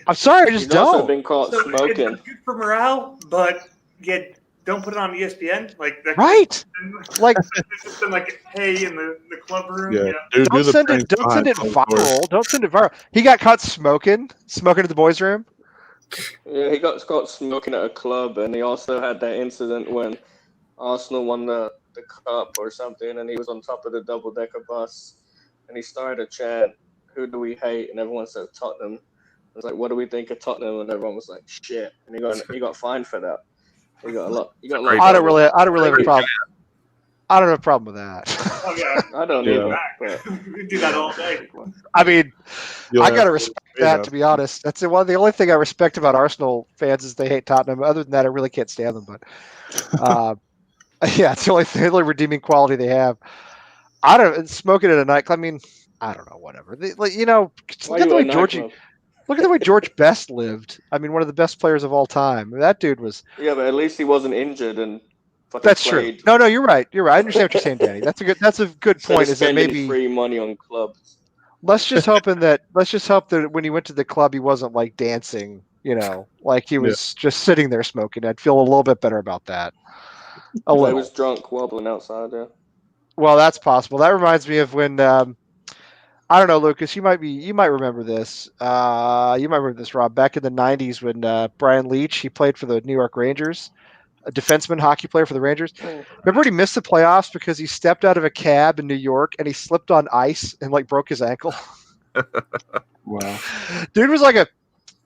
I'm sorry, I just He's also don't. been caught So smoking. it's good for morale, but yet don't put it on ESPN. Like that. Right. Like, It's just been like, hey, in the club room. Yeah. Yeah. Do don't the send pranks it. Don't send behind it closed doors. viral. Don't send it viral. He got caught smoking at the boys' room. Yeah, he got caught smoking at a club, and he also had that incident when Arsenal won the cup or something, and he was on top of the double-decker bus, and he started a chant, "Who do we hate?" And everyone said Tottenham. I was like, "What do we think of Tottenham?" And everyone was like, "Shit!" And he got fined for that. He got a lot. He got a lot. Great of I don't trouble. really have a problem. I don't have a problem with that. Oh yeah. I don't Yeah. either. But We do that all day. I mean, You'll I have gotta to respect pay that, them. to be honest. That's the only thing I respect about Arsenal fans is they hate Tottenham. Other than that, I really can't stand them. But yeah, it's the only redeeming quality they have. I don't smoking at a nightclub. I mean, I don't know, whatever. Look why at the you way at a nightclub? Look at the way George Best lived. I mean, one of the best players of all time. That dude was. Yeah, but at least he wasn't injured and fucking That's true. played. No, you're right. I understand what you're saying, Danny. That's a good Instead of point. Is that spending maybe free money on clubs. let's just hope that when he went to the club, he wasn't like dancing. Like he was just sitting there smoking. I'd feel a little bit better about that. A He little. was drunk, wobbling outside there. Well, that's possible. That reminds me of when I don't know, Lucas. You might remember this. You might remember this, Rob. Back in the '90s, when Brian Leach he played for the New York Rangers, a defenseman, hockey player for the Rangers. Remember when he missed the playoffs because he stepped out of a cab in New York and he slipped on ice and like broke his ankle. Wow. Dude was like a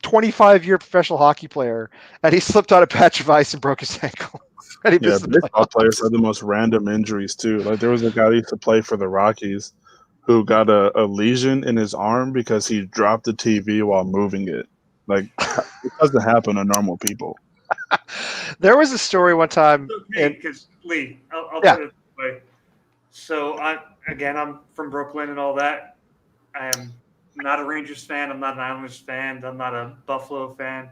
25-year professional hockey player, and he slipped on a patch of ice and broke his ankle. And he Yeah, missed the baseball playoffs. players have the most random injuries too. Like there was a guy who used to play for the Rockies who got a lesion in his arm because he dropped the TV while moving it. Like it doesn't happen to normal people. There was a story one time. Okay, And because Lee, I'll Yeah. put it this way. So I'm from Brooklyn and all that. I am not a Rangers fan. I'm not an Islanders fan. I'm not a Buffalo fan.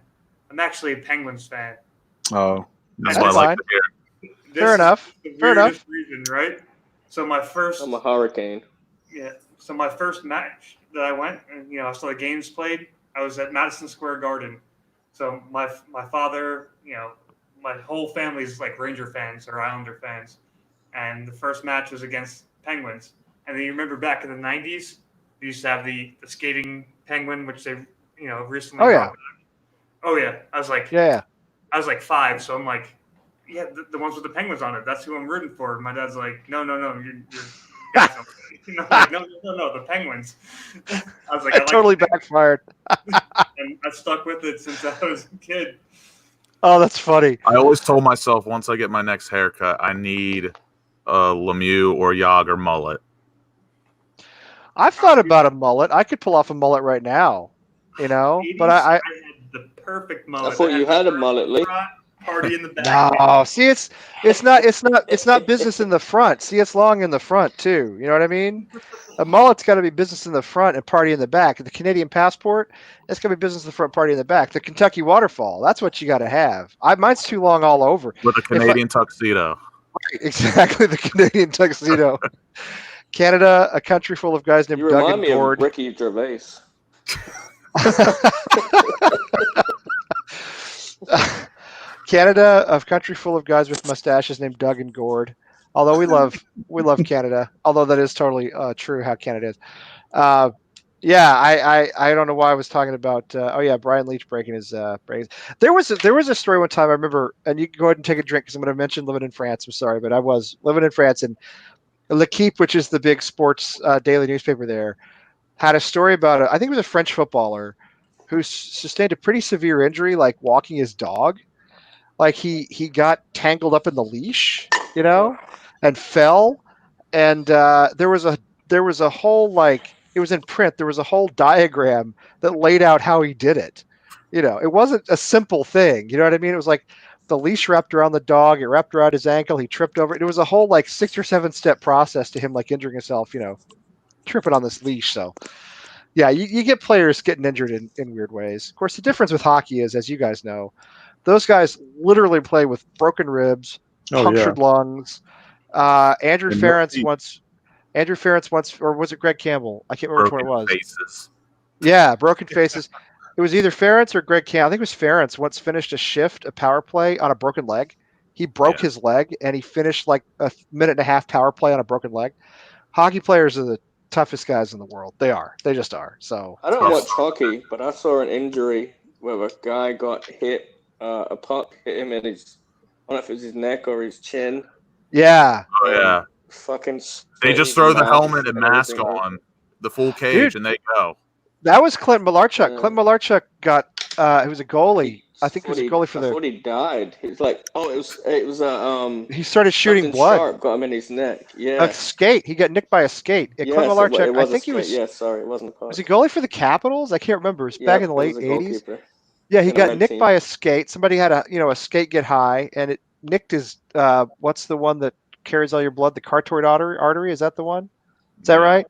I'm actually a Penguins fan. Oh, That's That's what I like fine. to hear. This Fair enough. is the Fair enough. weirdest reason, right? So my first I'm a Hurricane. So my first match that I went, and I saw the games played. I was at Madison Square Garden. So my father, my whole family's like Ranger fans or Islander fans, and the first match was against Penguins. And then you remember back in the '90s, they used to have the skating penguin, which they recently. Oh, yeah. brought back. Oh yeah, I was like yeah, I was like 5, so I'm like, yeah, the ones with the penguins on it. That's who I'm rooting for. My dad's like, no, you're like, no, the penguins. I was like, it totally the Penguins. backfired. And I stuck with it since I was a kid. Oh, that's funny. I always told myself once I get my next haircut, I need a Lemieux or Yager mullet. I've thought about a mullet. I could pull off a mullet right now, but 80s, I had the perfect mullet. I thought you had a mullet, Lee. Party in the back. no. See, it's not business in the front. See, it's long in the front too. You know what I mean? A mullet's got to be business in the front and party in the back. The Canadian passport, it's got to be business in the front, party in the back. The Kentucky waterfall, that's what you got to have. Mine's too long all over. With a Canadian tuxedo. Exactly, the Canadian tuxedo. Canada, a country full of guys named You Doug remind and me of Gord. Ricky Gervais. Canada, a country full of guys with mustaches named Doug and Gord. Although we love Canada. Although that is totally true how Canada is. Yeah, I don't know why I was talking about. Brian Leach breaking his brains. There was a story one time I remember, and you can go ahead and take a drink because I'm going to mention living in France. I'm sorry, but I was living in France, and L'Équipe, which is the big sports daily newspaper there, had a story about I think it was a French footballer who sustained a pretty severe injury, like walking his dog. Like he got tangled up in the leash, and fell, and there was a whole, like, it was in print. There was a whole diagram that laid out how he did it. You know, it wasn't a simple thing. You know what I mean? It was like the leash wrapped around the dog, it wrapped around his ankle, he tripped over it. It was a whole like 6 or 7 step process to him like injuring himself, you know, tripping on this leash. So yeah, you get players getting injured in weird ways. Of course, the difference with hockey is, as you guys know, those guys literally play with broken ribs, Oh, punctured lungs. Andrew And no Ferentz feet. once, or was it Greg Campbell? I can't remember which one it Broken was. faces. Yeah, broken faces. It was either Ferentz or Greg Campbell. I think it was Ferentz once finished a power play on a broken leg. He broke his leg and he finished like a minute and a half power play on a broken leg. Hockey players are the toughest guys in the world. They are. They just are. So I don't watch hockey, but I saw an injury where a guy got hit. A puck hit him in his, I don't know if it was his neck or his chin. yeah, Oh yeah. Fucking. They just throw the helmet and mask on, the full cage, and they go. that was Clint Malarchuk. Yeah. Clint Malarchuk got. He was a goalie. I think he was a goalie for I the. thought he died. He's like, oh, it was He started shooting something blood. sharp got him in his neck. Yeah. A skate. He got nicked by a skate. Yes, Clint Malarchuk. it was I think a he was. skate. Yeah, sorry, it wasn't a puck. Was he goalie for the Capitals? I can't remember. It was back in the late It was a '80s. goalkeeper. Yeah, he in the got red nicked team. by a skate. Somebody had a skate get high, and it nicked his. What's the one that carries all your blood? The carotid artery. Is that the one? Is that right?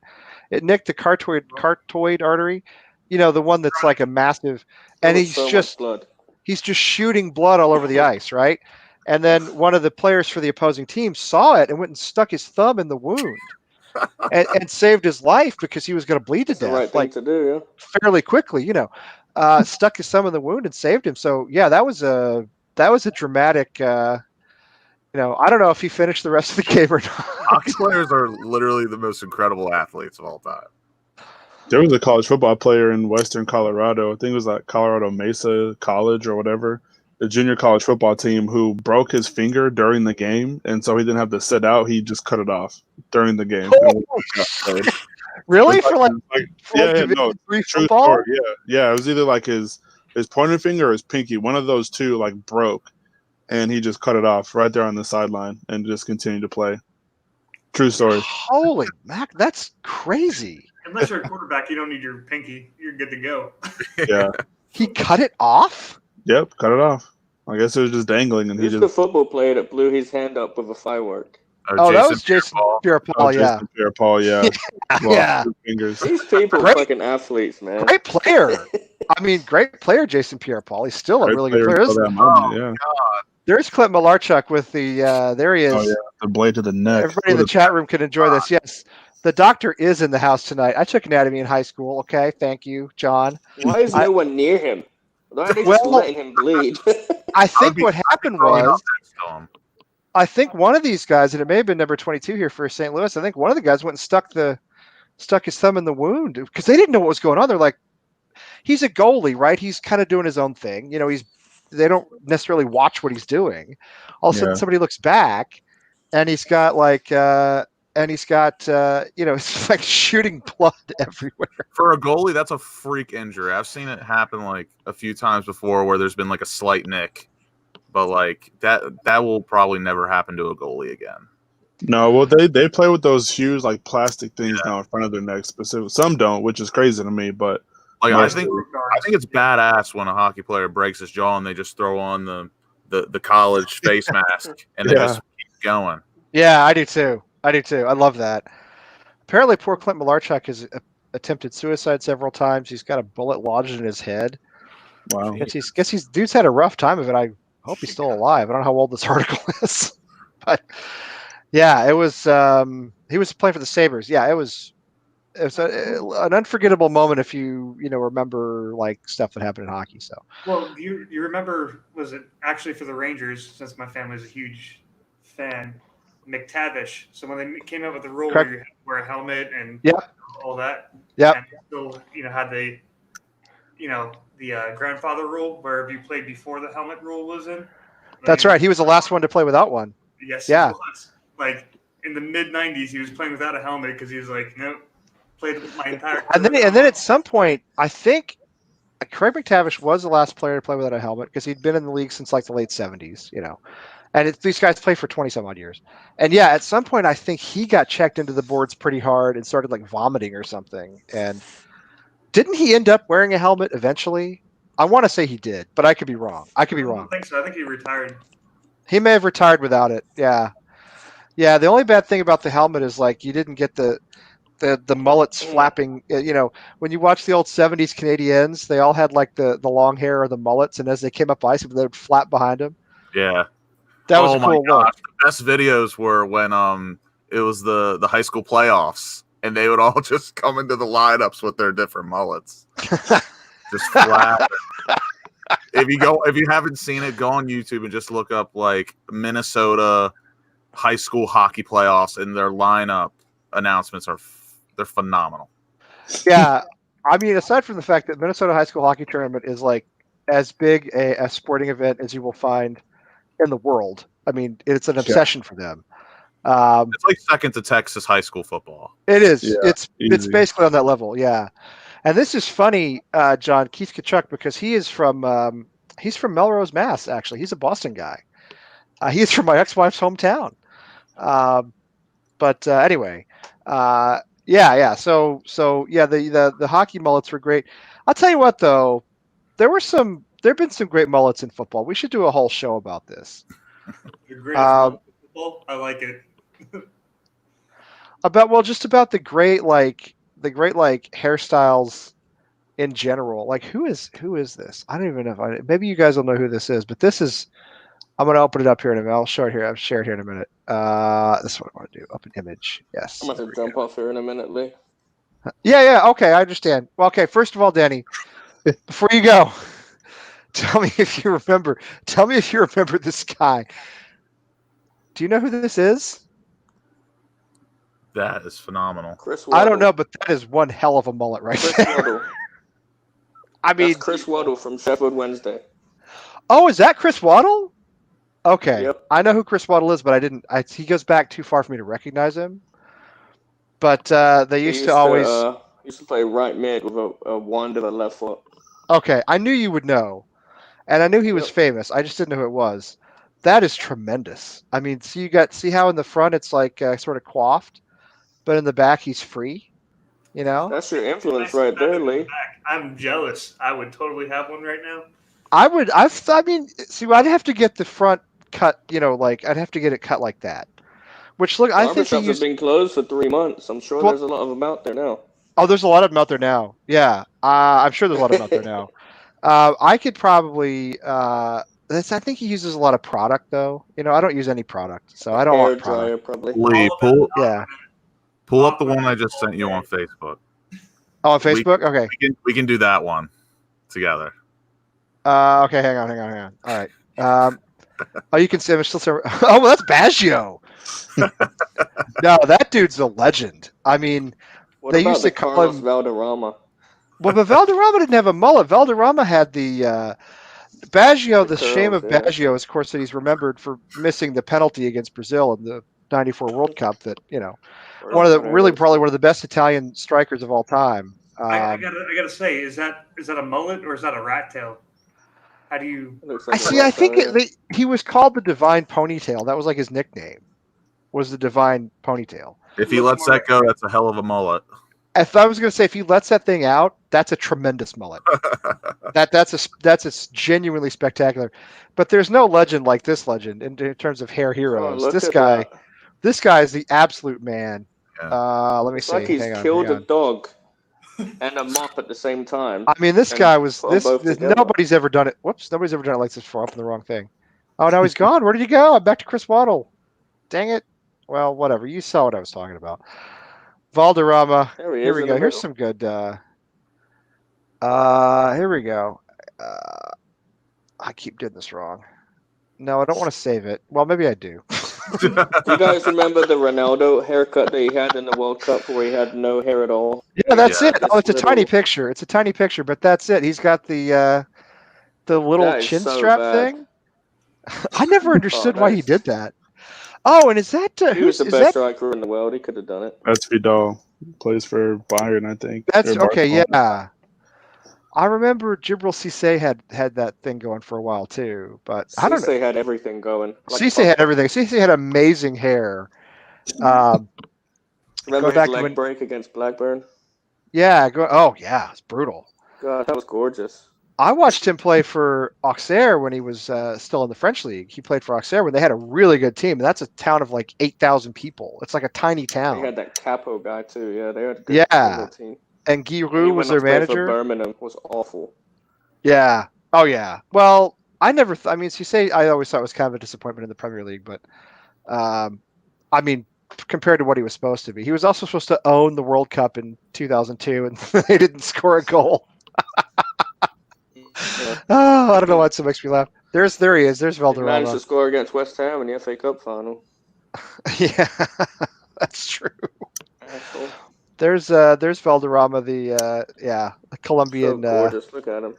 It nicked the carotid artery. You know, the one that's like a massive, and There was so much blood. he's just shooting blood all over the ice, right? And then one of the players for the opposing team saw it and went and stuck his thumb in the wound, and saved his life because he was going to bleed to That's the death. right thing Like to do. fairly quickly, you know, stuck his thumb in the wound and saved him. So yeah, that was a dramatic. You know, I don't know if he finished the rest of the game or not. Hockey players are literally the most incredible athletes of all time. There was a college football player in Western Colorado. I think it was like Colorado Mesa College or whatever. The junior college football team who broke his finger during the game, and so he didn't have to sit out. He just cut it off during the game. Really? For like yeah, Division no, III true football? story. Yeah. It was either like his pointer finger or his pinky. One of those two like broke, and he just cut it off right there on the sideline and just continued to play. True story. Holy Mac, that's crazy. Unless you're a quarterback, you don't need your pinky. You're good to go. Yeah. He cut it off? Yep. Cut it off. I guess it was just dangling, and he Who's just. the football player that blew his hand up with a firework? Oh, that was Jason Pierre-Paul. Oh, Yeah. Jason Pierre-Paul, yeah. Yeah. Two fingers. These people are Great. fucking athletes, man. Great player. I mean, great player, Jason Pierre-Paul. He's still a Great really good player player. until that moment, yeah. There's Clint Malarchuk with the. There he is. Oh yeah, the blade to the neck. Everybody in the chat room can enjoy this. Yes, the doctor is in the house tonight. I took anatomy in high school. Okay, thank you, John. Why is no one near him? Why are they just Well, letting him bleed? I think what happened was, Um, I think one of these guys, and it may have been number 22 here for St. Louis. I think one of the guys went and stuck his thumb in the wound because they didn't know what was going on. They're like, he's a goalie, right? He's kind of doing his own thing. You know, they don't necessarily watch what he's doing. All of a sudden, Yeah. somebody looks back, and he's got it's like shooting blood everywhere. for a goalie, that's a freak injury. I've seen it happen like a few times before where there's been like a slight nick, but like that will probably never happen to a goalie again. No, well they play with those huge like plastic things now in front of their necks. Specifically, some don't, which is crazy to me. But Like most I think it's badass when a hockey player breaks his jaw and they just throw on the college face mask and they just keep going. Yeah, I do too. I love that. Apparently, poor Clint Malarchuk has attempted suicide several times. He's got a bullet lodged in his head. wow, Guess he's dude's had a rough time of it. I hope he's still alive. I don't know how old this article is, but yeah, it was. He was playing for the Sabres. Yeah, it was an unforgettable moment if you remember like stuff that happened in hockey. So Well, you remember, was it actually for the Rangers, since my family's a huge fan, McTavish. So when they came out with the rule Correct. where you wear a helmet and Yep. all that, Yep. and still, had the grandfather rule where if you played before the helmet rule was in. that's right. He was the last one to play without one. Yes, Yeah. he was. Like in the mid '90s, he was playing without a helmet because he was like, nope, played my entire. And then at some point, I think Craig McTavish was the last player to play without a helmet because he'd been in the league since like the late '70s, And these guys played for 20 some odd years. And yeah, at some point, I think he got checked into the boards pretty hard and started like vomiting or something. And didn't he end up wearing a helmet eventually? I want to say he did, but I could be wrong. I could be I wrong. don't think so. I think he retired. He may have retired without it. Yeah. Yeah. The only bad thing about the helmet is like you didn't get the mullets flapping. You know, when you watch the old 70s Canadiens, they all had like the long hair or the mullets, and as they came up ice, they would flap behind them. Yeah. That was a my cool gosh. look. The best videos were when it was the high school playoffs and they would all just come into the lineups with their different mullets. Just flat. If you haven't seen it, go on YouTube and just look up like Minnesota high school hockey playoffs, and their lineup announcements they're phenomenal. Yeah. I mean, aside from the fact that Minnesota high school hockey tournament is like as big a sporting event as you will find in the world. I mean, it's an obsession for them. It's like second to Texas high school football. It is. Yeah, It's easy. basically on that level. Yeah. And this is funny, John Keith Kachuk, because he is from he's from Melrose, Mass. Actually, he's a Boston guy. He is from my ex-wife's hometown. But anyway, yeah. So yeah, the hockey mullets were great. I'll tell you what, though, there have been some great mullets in football. We should do a whole show about this. The greatest football. I like it. Just about the great hairstyles in general. Like who is this? I don't even know maybe you guys will know who this is, but this is. I'm going to open it up here in a minute. I'll show it here. I'll share it here in a minute. This is what I want to do. Open image. Yes. I'm about to jump off here in a minute, Lee. Yeah. Okay, I understand. Well, okay. First of all, Danny, before you go, tell me if you remember. Tell me if you remember this guy. Do you know who this is? That is phenomenal. Chris Waddle. I don't know, but that is one hell of a mullet right Chris there. Waddle. I mean, That's Chris Waddle from Sheffield Wednesday. oh, is that Chris Waddle? Okay, Yep. I know who Chris Waddle is, but I didn't. He goes back too far for me to recognize him. But they used to always. Used to play right mid with a wand of a left foot. Okay, I knew you would know, and I knew he was Yep. famous. I just didn't know who it was. That is tremendous. I mean, see how in the front it's like sort of coiffed, but in the back he's free. You know, That's your influence Nice right to have there, it Lee. back. I'm jealous. I would totally have one right now. I mean, see, I'd have to get the front cut. You know, like I'd have to get it cut like that. Which look, I think he Barbershops have used. been closed for 3 months. I'm sure Well- there's a lot of them out there now. Oh, there's a lot of them out there now. Yeah, I'm sure there's a lot of them out there now. I could probably. I think he uses a lot of product, though. You know, I don't use any product, so I don't Hair want product. dryer, probably. Lee, Yeah. pull up the one I just sent you on Facebook. Oh, on Facebook. Okay. We can do that one together. Okay. Hang on. All right. Oh, you can see him still. Oh, well, that's Baggio. No, that dude's a legend. I mean, What They about used the to call Carlos him- Valderrama? well, but Valderrama didn't have a mullet. Valderrama had the Baggio. The The shame of curls, yeah. Baggio is, of course, that he's remembered for missing the penalty against Brazil in the '94 World Cup. That one of the probably one of the best Italian strikers of all time. I gotta say, is that a mullet or is that a rat tail? How do you? Looks I like a see. I rat think tail, yeah. he was called the Divine Ponytail. That was like his nickname. Was the Divine Ponytail. If he lets that go, that's a hell of a mullet. If I was going to say, if he lets that thing out, that's a tremendous mullet. that's a genuinely spectacular. But there's no legend like this legend in terms of hair Oh, heroes. look This at guy, that. this guy is the absolute man. Yeah. Let me It's see. like he's Hang on, killed hang a on. dog and a mop at the same time. I mean, this and guy was put 'em both together. nobody's ever done it. Whoops, nobody's ever done it like this before. Up in the wrong thing. Oh, now he's gone. Where did he go? I'm back to Chris Waddle. Dang it. Well, whatever. You saw what I was talking about. Valderrama. There he Here is we in go. the Here's middle. some good. Here we go. I keep doing this wrong. No, I don't want to save it. Well, maybe I do. Do you guys remember the Ronaldo haircut that he had in the World Cup where he had no hair at all? Yeah, that's Yeah, it. Oh, it's a this tiny little- picture. It's a tiny picture, but that's it. He's got the little That is chin so strap bad. thing. I never understood why he nice. did that. Oh, and is that He was who's the is best that? striker in the world. He could have done it. That's Vidal. Plays for Bayern, I think. That's Or okay. Barcelona. Yeah, I remember Jibril Cisse had that thing going for a while too. But I don't know. Cisse had everything going. Like Cisse had everything. Cisse had amazing hair. Remember go back his to leg when- break against Blackburn? Yeah. Oh yeah, it's brutal. God, that was gorgeous. I watched him play for Auxerre when he was still in the French league. He played for Auxerre when they had a really good team. And that's a town of like 8,000 people. It's like a tiny They town. had that Capo guy too. Yeah, they had a good, Yeah. good team. And Guy He Roux was went their to play for manager. Birmingham. Was awful. Yeah. Oh yeah. Well, I never. I mean, you say I always thought it was kind of a disappointment in the Premier League, but I mean, compared to what he was supposed to be, he was also supposed to own the World Cup in 2002, and they didn't score a goal. Yeah. Oh, I don't know why it so makes me laugh. There he is. There's He managed to Valderrama. score against West Ham in the FA Cup final. Yeah, that's true. Asshole. There's Valderrama, the Colombian. So gorgeous. Look at him.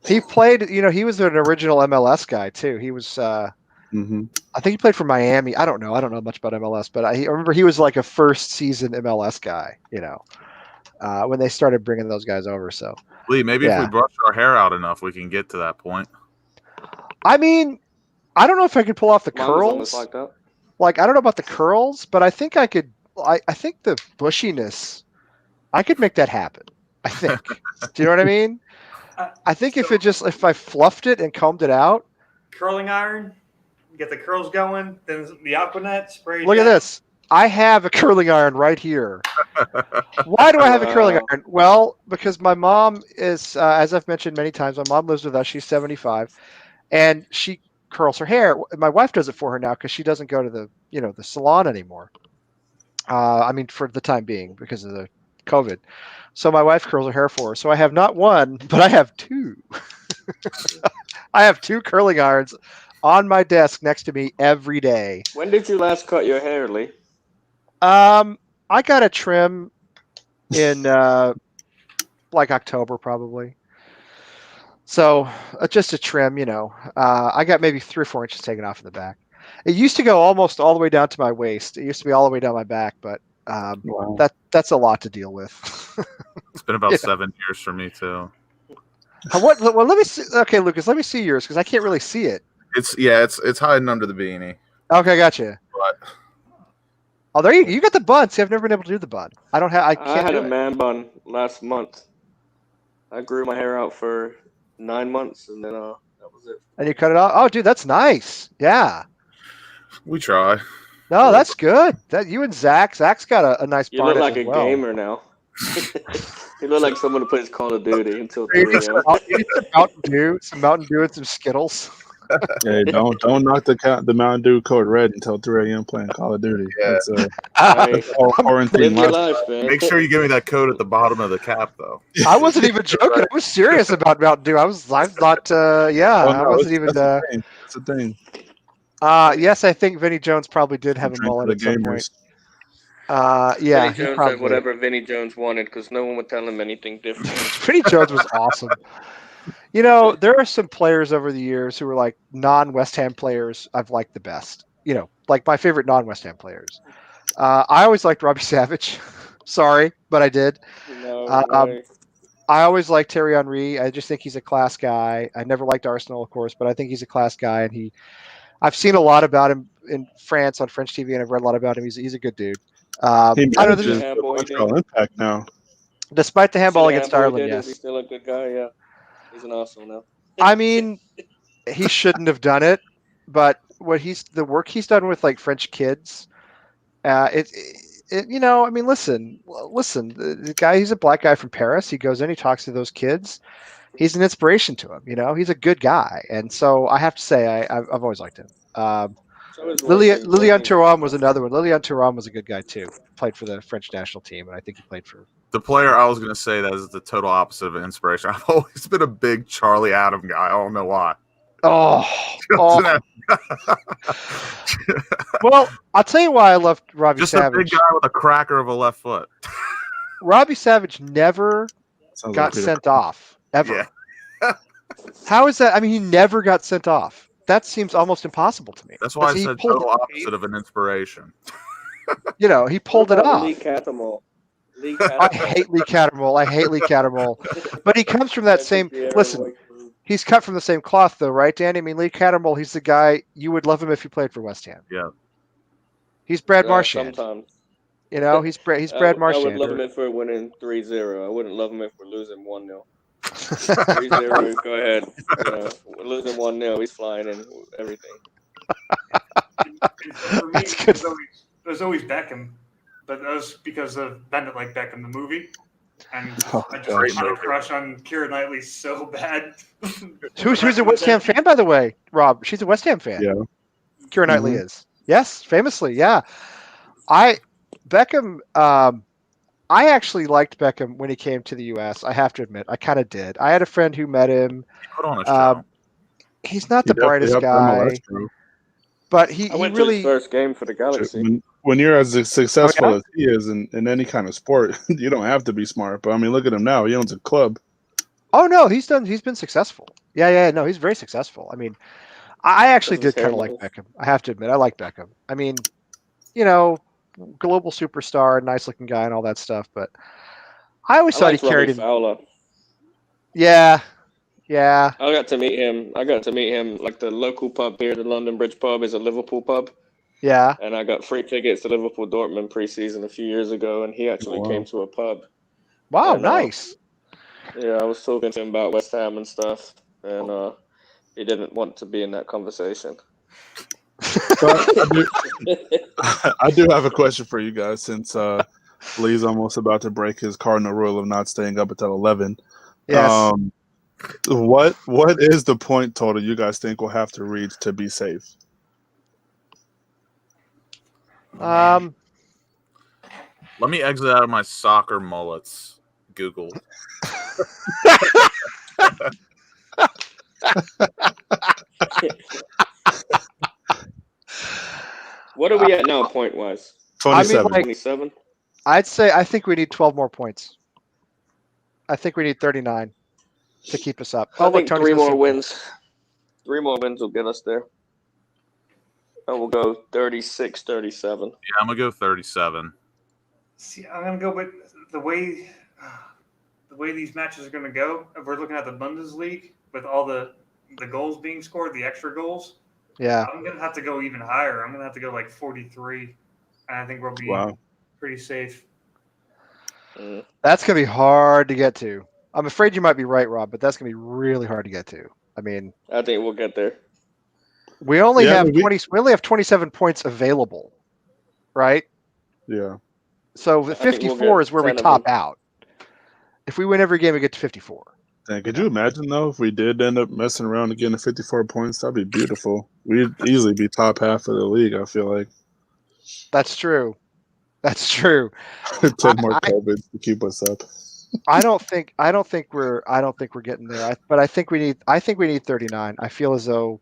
He played. You know, he was an original MLS guy too. He was. Mm-hmm. I think he played for Miami. I don't know much about MLS, but I remember he was like a first season MLS guy. You know, when they started bringing those guys over. So Lee, maybe if Yeah. we brush our hair out enough, we can get to that point. I mean, I don't know if I could pull off the Mine was almost curls. like that. Like I don't know about the curls, but I think I could. I think the bushiness, I could make that happen. I think. Do you know what I mean? I think if I fluffed it and combed it out. Curling iron, get the curls going, then the Aquanet spray. Look at this. I have a curling iron right here. Why do I have a curling Wow. iron? Well, because my mom is, as I've mentioned many times, my mom lives with us. She's 75, and she curls her hair. My wife does it for her now because she doesn't go to the salon anymore. I mean, for the time being because of the COVID. So my wife curls her hair for her. So I have not one, but I have two. I have two curling irons on my desk next to me every day. When did you last cut your hair, Lee? I got a trim in like October probably. So just a trim, I got maybe 3 or 4 inches taken off in the back. It used to go almost all the way down to my waist. It used to be all the way down my back, but Wow. that's a lot to deal with. It's been about Yeah. 7 years for me too. Well, let me see. Okay, Lucas, let me see yours because I can't really see it. It's hiding under the beanie. Okay, gotcha. But Oh, there you got the bun. See, I've never been able to do the bun. I I can't had do a it. man bun last month. I grew my hair out for 9 months, and then that was it. And you cut it off. Oh, dude, that's nice. Yeah. we try. No, that's good. That you and Zach's got a nice You look bonnet like as a well. gamer now. You look like someone who plays Call of Duty until You 3 need a.m. some Mountain Dew and some Skittles. Hey, don't knock the Mountain Dew Code Red until 3 a.m. playing Call of Duty. Yeah. That's Hey, quarantine live your life. life, man. Make sure you give me that code at the bottom of the cap, though. I wasn't even joking. I was serious about Mountain Dew. I'm not. Yeah, Oh, I no, wasn't even. that's the thing. That's the thing. Yes, I think Vinny Jones probably did have a Drink mullet for at the some point. gamers. Yeah, Vinny he Jones probably. had whatever Vinny Jones wanted because no one would tell him anything different. Vinny Jones was awesome. There are some players over the years who were like non-West Ham players I've liked the best. Like my favorite non-West Ham players. I always liked Robbie Savage. Sorry, but I did. No Um, way. I always liked Thierry Henry. I just think he's a class guy. I never liked Arsenal, of course, but I think he's a class guy, and I've seen a lot about him in France on French TV, and I've read a lot about him. He's a good dude. He I know manages this, Yeah, the boy, he did. Montreal Impact now. despite the handball See the against handball he Ireland, did? Is he yes. still a good guy? Yeah. He's an Arsenal now. I mean, he shouldn't have done it, but the work he's done with like French kids, I mean, listen, the guy, he's a black guy from Paris. He goes in, he talks to those kids. He's an inspiration to him. He's a good guy, and so I have to say I've always liked him. So is Lilian working. Thuram was another one. Lilian Thuram was a good guy too. Played for the French national team, and I think he played for. The player I was going to say that is the total opposite of inspiration. I've always been a big Charlie Adam guy. I don't know why. Oh. Well, I'll tell you why I love Robbie Just a Savage. big guy with a cracker of a left foot. Robbie Savage never Sounds got like Peter- sent off ever. Yeah. How is that? I mean, he never got sent off. That seems almost impossible to me. That's why But I he said pulled total opposite of an inspiration. he pulled it What about off. Lee Catamol. Lee I hate Lee Catamol. But he comes from that same. Listen, he's cut from the same cloth, though, right, Danny? I mean, Lee Catamol, he's the guy you would love him if he played for West Ham. Yeah. He's Brad Marchand. Sometimes. He's Brad I would Marchand. love him if we're winning 3-0. I wouldn't love him if we're losing 1-0. 3-0. Go ahead. We're losing 1-0. He's flying and everything. For me, That's good. it was always Beckham, but that was because of Bend It Like Beckham, the movie. And I just had a crush on Keira Knightley so bad. Who's a West Ham fan, by the way, Rob? She's a West Ham fan. Yeah. Keira Knightley Mhm. is. Yes, famously, yeah. Beckham. I actually liked Beckham when he came to the U.S. I have to admit, I kind of did. I had a friend who met him. He put on a show. He's not He the definitely brightest helped guy, MLS, bro. but he I went to really. his first game for the Galaxy. When you're as successful Oh, yeah? as he is in any kind of sport, you don't have to be smart. But I mean, look at him now. He owns a club. Oh no, he's been successful. Yeah. No, he's very successful. I mean, I actually Because his did kind of hair like nice. Beckham. I have to admit, I like Beckham. I mean, you know, global superstar, nice looking guy, and all that stuff. But I always I thought he liked Robbie carried him. Fowler. Yeah. I got to meet him. Like the local pub here, the London Bridge pub, is a Liverpool pub, Yeah. and I got free tickets to Liverpool Dortmund preseason a few years ago, and he actually Wow. came to a pub. Wow. And, Nice. Yeah, I was talking to him about West Ham and stuff, and he didn't want to be in that conversation. But I do have a question for you guys since Lee's almost about to break his cardinal rule of not staying up until 11. Yes. What is the point total you guys think we'll have to reach to be safe? Let me exit out of my soccer mullets. Google. What are we at now, point wise? 27. like- 27. I think we need 12 more points. I think we need 39 to keep us up. I look, think Tony's 3 gonna more say- wins. 3 more wins will get us there. And we'll go 36-37. Yeah, I'm gonna go 37. See, I'm gonna go with the way these matches are gonna go. If we're looking at the Bundesliga with all the goals being scored, the extra goals, Yeah. I'm gonna have to go even higher. I'm gonna have to go like 43, and I think we'll be Wow. pretty safe. Mm. That's going to be hard to get to. I'm afraid you might be right, Rob, but that's going to be really hard to get to. I mean, I think we'll get there. we only Yeah, have but we- 27 points available, right? Yeah. So the I think we'll 54 get is where we 10 of top them. out. If we win every game, we get to 54. Dang, could you imagine though if we did end up messing around and getting 54 points? That'd be beautiful. We'd easily be top half of the league. I feel like That's true. That's true. 10 more COVID to keep us up. I don't think we're getting there. But I think we need 39. I feel as though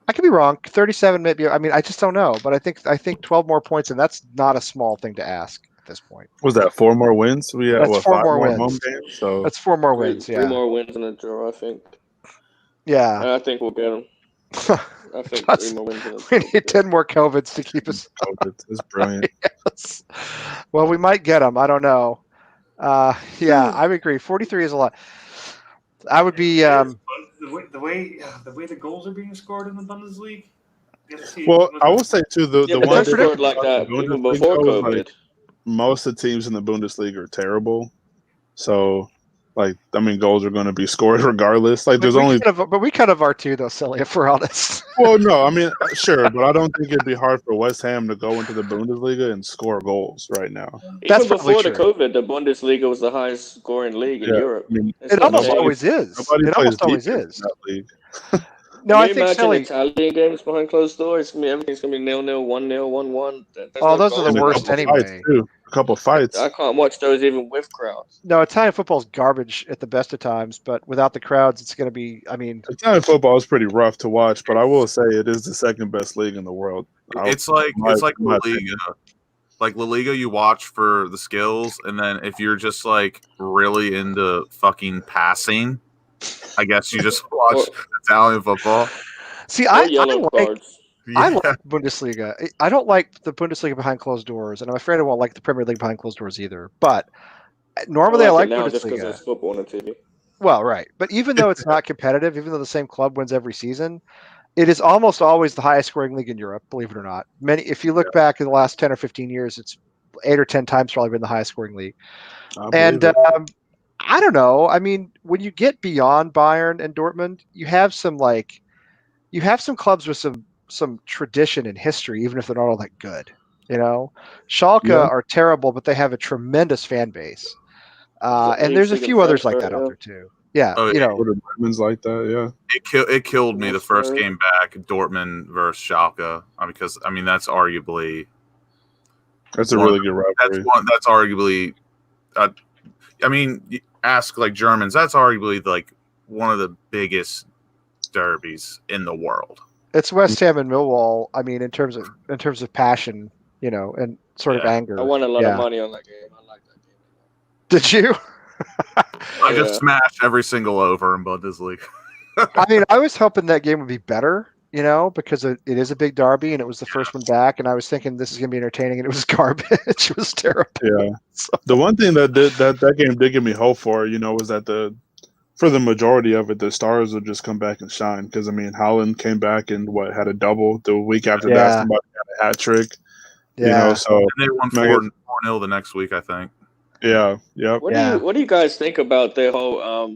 I could be wrong. 37 maybe. I mean, I just don't know. But I think 12 more points, and that's not a small thing to ask at this point. Was that 4 more wins? We had That's 4 5 more more wins. home games. So That's 4 more Three, wins. three Yeah. more wins and a draw, I think. Yeah. And I think we'll get them. I think Plus, 3 more wins and a we draw. need 10 more COVIDs to keep us. it's brilliant. Yes. Well, we might get them. I don't know. Yeah, I would agree. 43 is a lot. I would be. It is, but the way the goals are being scored in the Bundesliga. You have to see Well, what I will say too the Yeah, the but one that's thing scored like that about the even Bundesliga before was, COVID. like, most of the teams in the Bundesliga are terrible. So, like, I mean, goals are going to be scored regardless. Like, there's only but we kind of are too, though, silly. If we're honest. well, no, I mean, sure, but I don't think it'd be hard for West Ham to go into the Bundesliga and score goals right now. That's Even probably before the true. COVID, the Bundesliga was the highest scoring league in Yeah, Europe. I mean, It's It not almost changed. always is. nobody It plays almost always defense is. in that league. No, Can I you think imagine silly. Italian games behind closed doors? I mean, everything's gonna be 0-0, 1-0, 1-1. Oh, those are the And a worst couple anyway. fights, too. A couple fights. I can't watch those even with crowds. No, Italian football's garbage at the best of times, but without the crowds, it's going to be. I mean, Italian football is pretty rough to watch, but I will say it is the second best league in the world. It's like my La opinion. Liga. Like La Liga, you watch for the skills, and then if you're just like really into fucking passing, I guess you just watch Italian football. see, Or I yellow like cards. I like Bundesliga. I don't like the Bundesliga behind closed doors, and I'm afraid I won't like the Premier League behind closed doors either. But normally, I like it now just because Bundesliga. there's football on the TV. Well, right. But even though it's not competitive, even though the same club wins every season, it is almost always the highest scoring league in Europe, believe it or not. If you look back in the last 10 or 15 years, it's 8 or 10 times probably been the highest scoring league. I And believe it. I don't know. I mean, when you get beyond Bayern and Dortmund, you have some clubs with some tradition and history, even if they're not all that good. You know, Schalke Yeah. are terrible, but they have a tremendous fan base. And there's a Leipzig and few others like that Frankfurt, out there too. Yeah, Oh, you yeah. know, What are Dortmund's like that? Yeah. It killed me the first Wolfsburg. game back, Dortmund versus Schalke, because I mean that's arguably That's a One- really good rivalry. that's arguably. I mean, you ask like Germans. That's arguably like one of the biggest derbies in the world. it's West Ham and Millwall. I mean, in terms of passion, you know, and sort of Yeah. anger. I won a lot Yeah. of money on that game. I like that game. Did you? I just Yeah. smashed every single over in Bundesliga. I mean, I was hoping that game would be better, you know, because it is a big derby and it was the first one back, and I was thinking this is going to be entertaining, and it was garbage. It was terrible. Yeah. The one thing that game did give me hope for, was that for the majority of it, the stars would just come back and shine. Because I mean, Haaland came back and had a double. The week after Yeah. that, somebody had a hat trick. Yeah. So And they won Megan- 4-0 the next week, I think. yeah, yep. What do you guys think about the whole? I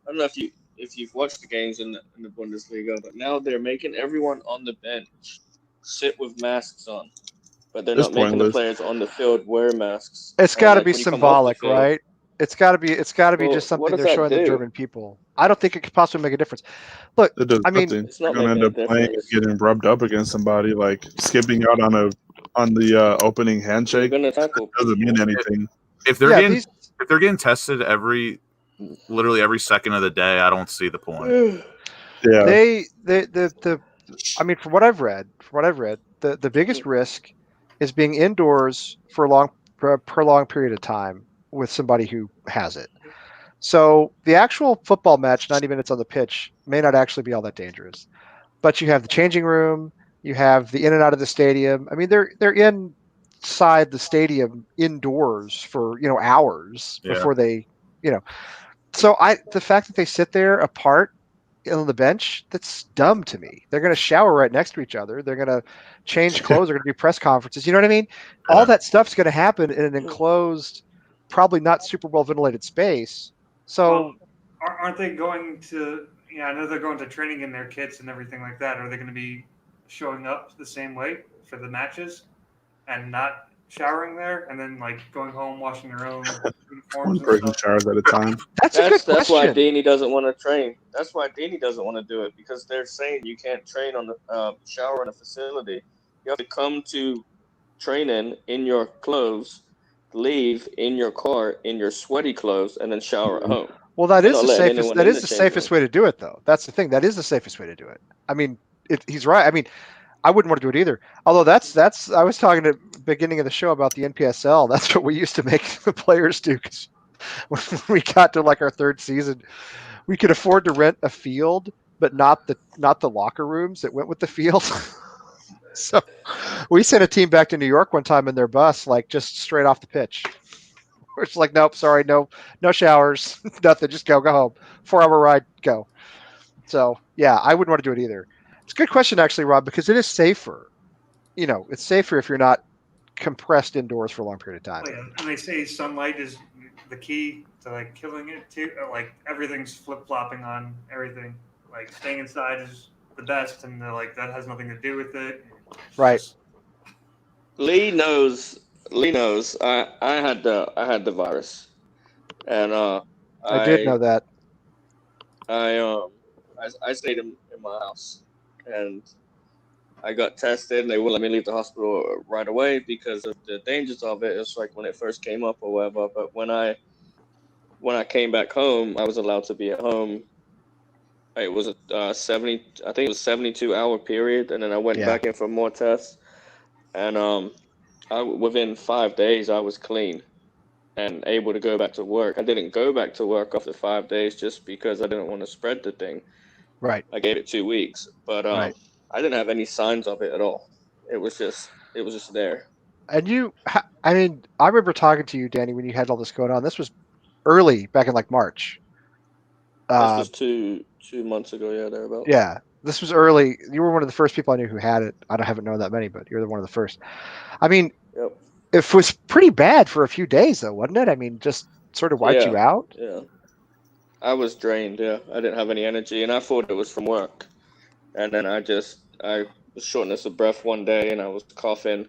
don't know if you've watched the games in the Bundesliga, but now they're making everyone on the bench sit with masks on, but they're It's not making the pointless. players on the field wear masks. It's And, got to like, be when you come off the symbolic, field- right? It's got to be Well, just what something does they're that showing the do? German people. I don't think it could possibly make a difference. Look, It does I mean, nothing. It's not You're gonna end making up a playing and difference. getting rubbed up against somebody, like skipping out on the opening They're handshake. gonna tackle. Doesn't mean people. anything. If they're yeah, getting if they're getting tested literally every second of the day, I don't see the point. Yeah, I mean, from what I've read, the biggest risk is being indoors for a prolonged period of time with somebody who has it. So the actual football match, 90 minutes on the pitch, may not actually be all that dangerous. But you have the changing room, you have the in and out of the stadium. I mean, they're inside the stadium indoors for hours Yeah. before they, So the fact that they sit there apart on the bench, that's dumb to me. They're going to shower right next to each other. They're going to change clothes. They're going to do press conferences. You know what I mean? All Yeah. that stuff's going to happen in an enclosed, probably not super well ventilated space. So Well, aren't they going to? Yeah, I know they're going to training in their kits and everything like that. Are they going to be showing up the same way for the matches and not showering there, and then like going home washing their own one uniforms and person stuff? showers at a time. that's a good That's why question. Dini doesn't want to train. That's why Dini doesn't want to do it, because they're saying you can't train on the shower in a facility. You have to come to training in your clothes, leave in your car in your sweaty clothes, and then shower at home. Well, that They're is not the letting safest. anyone That in is the the change safest room. way to do it, though. That's the thing. That is the safest way to do it. I mean, he's right. I mean, I wouldn't want to do it either. Although that's. I was talking at the beginning of the show about the NPSL. That's what we used to make the players do, because when we got to like our third season, we could afford to rent a field, but not the locker rooms that went with the field. So we sent a team back to New York one time in their bus, like just straight off the pitch. We're just like, nope, sorry, no showers, nothing, just go home. 4-hour ride, go. So yeah, I wouldn't want to do it either. It's a good question actually, Rob, because it is safer. It's safer if you're not compressed indoors for a long period of time. Oh, yeah. And they say sunlight is the key to like killing it too. Like everything's flip flopping on everything. Like staying inside is the best, and they're like that has nothing to do with it. It's Right. just- Lee knows. I had the virus, and I did know that. I stayed in my house, and I got tested, and they wouldn't let me leave the hospital right away because of the dangers of it. It's like when it first came up or whatever. But when I came back home, I was allowed to be at home. It was a 72-hour period, and then I went Yeah. back in for more tests, and within 5 days I was clean and able to go back to work. I didn't go back to work after 5 days just because I didn't want to spread the thing. Right. I gave it 2 weeks, but Right. I didn't have any signs of it at all. It was just there. And I mean, I remember talking to you, Danny, when you had all this going on. This was early, back in like March. This was 2 months ago, yeah, thereabouts. Yeah, this was early. You were one of the first people I knew who had it. I haven't known that many, but you're one of the first. I mean, Yep. it was pretty bad for a few days, though, wasn't it? I mean, just sort of wiped Yeah. you out? Yeah. I was drained. Yeah, I didn't have any energy, and I thought it was from work. And then I was shortness of breath one day, and I was coughing,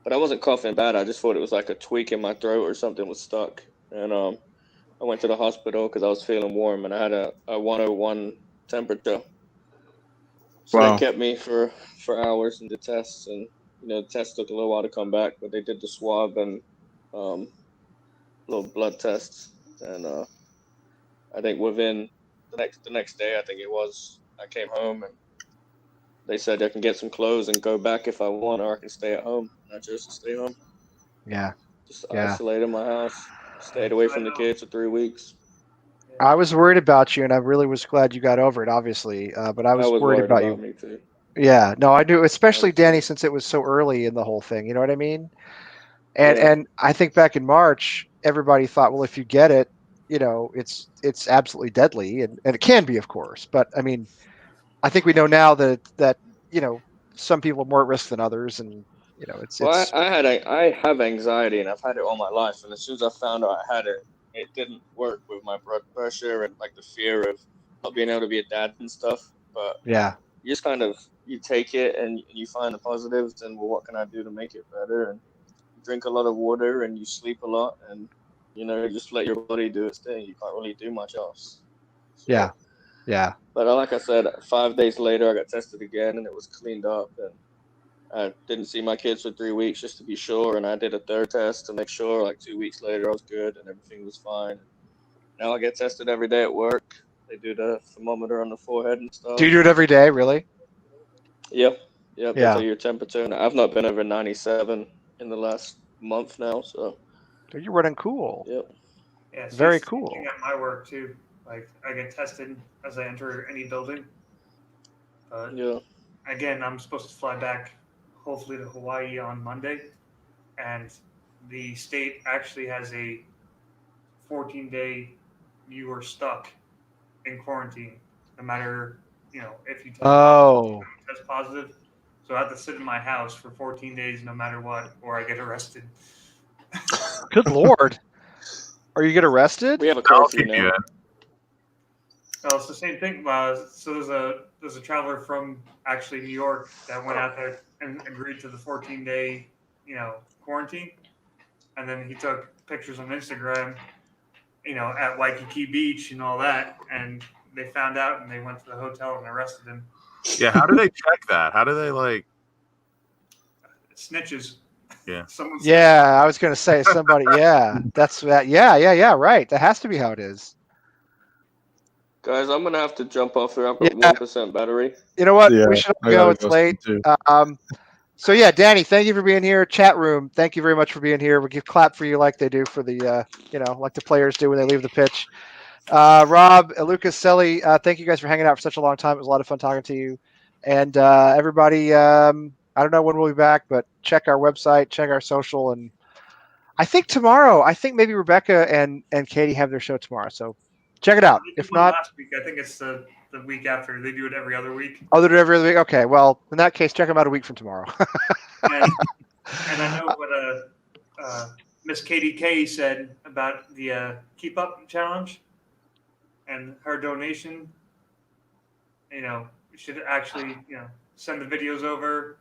but I wasn't coughing bad. I just thought it was like a tweak in my throat or something was stuck. And I went to the hospital because I was feeling warm, and I had a 101 temperature. So they Wow. kept me for hours and did tests, and the test took a little while to come back, but they did the swab and little blood tests, and I think within the next day, I think it was, I came home and they said I can get some clothes and go back if I want, or I can stay at home. And I chose to stay home. Yeah. Just Yeah. isolated in my house, stayed away from the kids for 3 weeks. I was worried about you, and I really was glad you got over it, obviously. But I was worried about you. Me too. Yeah, no, I knew, especially Danny, since it was so early in the whole thing. You know what I mean? And Yeah. and I think back in March, everybody thought, well, if you get it, it's absolutely deadly, and it can be, of course. But I mean, I think we know now that some people are more at risk than others, and it's Well, I have anxiety, and I've had it all my life. And as soon as I found out I had it, it didn't work with my blood pressure and like the fear of not being able to be a dad and stuff. But yeah, you just kind of you take it and you find the positives, and well, what can I do to make it better? And you drink a lot of water, and you sleep a lot, and you just let your body do its thing. You can't really do much else. So, yeah. But like I said, 5 days later, I got tested again, and it was cleaned up. And I didn't see my kids for 3 weeks just to be sure, and I did a third test to make sure. Like 2 weeks later, I was good and everything was fine. Now I get tested every day at work. They do the thermometer on the forehead and stuff. Do you do it every day, really? Yep. They Yeah. tell you your temperature, and I've not been over 97 in the last month now. So. You're running cool. Yep. Yeah, so Very it's cool. changing at my work too. Like I get tested as I enter any building. But Yeah. again, I'm supposed to fly back, hopefully to Hawaii on Monday, and the state actually has a 14-day you are stuck in quarantine, no matter if you test positive. So I have to sit in my house for 14 days, no matter what, or I get arrested. Good Lord. Or you get arrested? We have a I'll curfew keep you now. in. Well, it's the same thing. So there's a traveler from actually New York that went out there and agreed to the 14-day, quarantine, and then he took pictures on Instagram, at Waikiki Beach and all that, and they found out and they went to the hotel and arrested him. Yeah, how do they check that? How do they Snitches. Yeah. Someone Yeah, I was going to say somebody. Yeah, that's that. Yeah. Right. That has to be how it is. Guys, I'm gonna have to jump off here. I've got Yeah. 1% battery. You know what? Yeah, We should I go. gotta It's go late. too. So yeah, Danny, thank you for being here. Chat room, thank you very much for being here. We give clap for you like they do for the, like the players do when they leave the pitch. Rob, Lucas, Selly, thank you guys for hanging out for such a long time. It was a lot of fun talking to you. And everybody, I don't know when we'll be back, but check our website, check our social, and I think tomorrow. I think maybe Rebecca and Katie have their show tomorrow, so check it out. They did If one not, last week. I think it's the week after. They do it every other week. other than every other week. Okay, well, in that case, check them out a week from tomorrow. And I know what Miss Katie K said about the Keep Up Challenge and her donation. We should actually, send the videos over.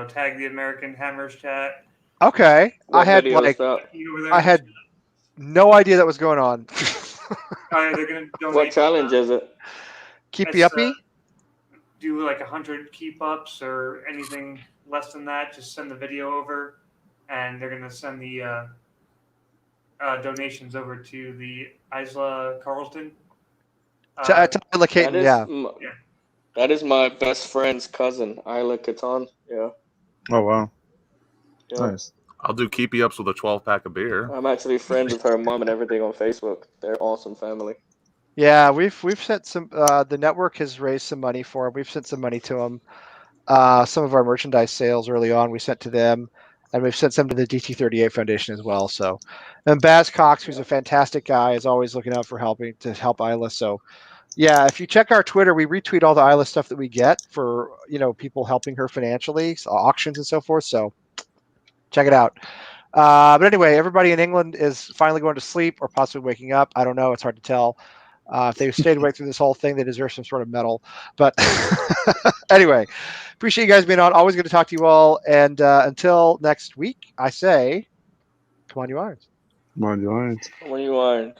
Tag the American Hammers chat. Okay, What I had video is like that? You over there? I had no idea that was going on. They're gonna donate. What challenge is it? Keep It's, you uppy. Do like 100 keep ups or anything less than that. Just send the video over, and they're gonna send the donations over to the Isla Carlton. Tyler That Caton, is, yeah. that is my best friend's cousin, Isla Catan. Yeah. Oh wow, Yeah. nice. I'll do keepy ups with a 12-pack of beer. I'm actually friends with her mom and everything on Facebook. They're awesome family. Yeah, we've sent some. The network has raised some money for them. We've sent some money to them. Some of our merchandise sales early on we sent to them, and we've sent some to the DT38 Foundation as well. So, and Baz Cox, who's a fantastic guy, is always looking out for helping to help Isla. So, yeah, if you check our Twitter, we retweet all the Isla stuff that we get for people helping her financially, so auctions and so forth. So, check it out. But anyway, everybody in England is finally going to sleep or possibly waking up. I don't know. It's hard to tell. If they stayed awake through this whole thing, they deserve some sort of medal. But anyway, appreciate you guys being on. Always good to talk to you all. And until next week, I say, come on, you Irons. Come on, you Lions. When you are.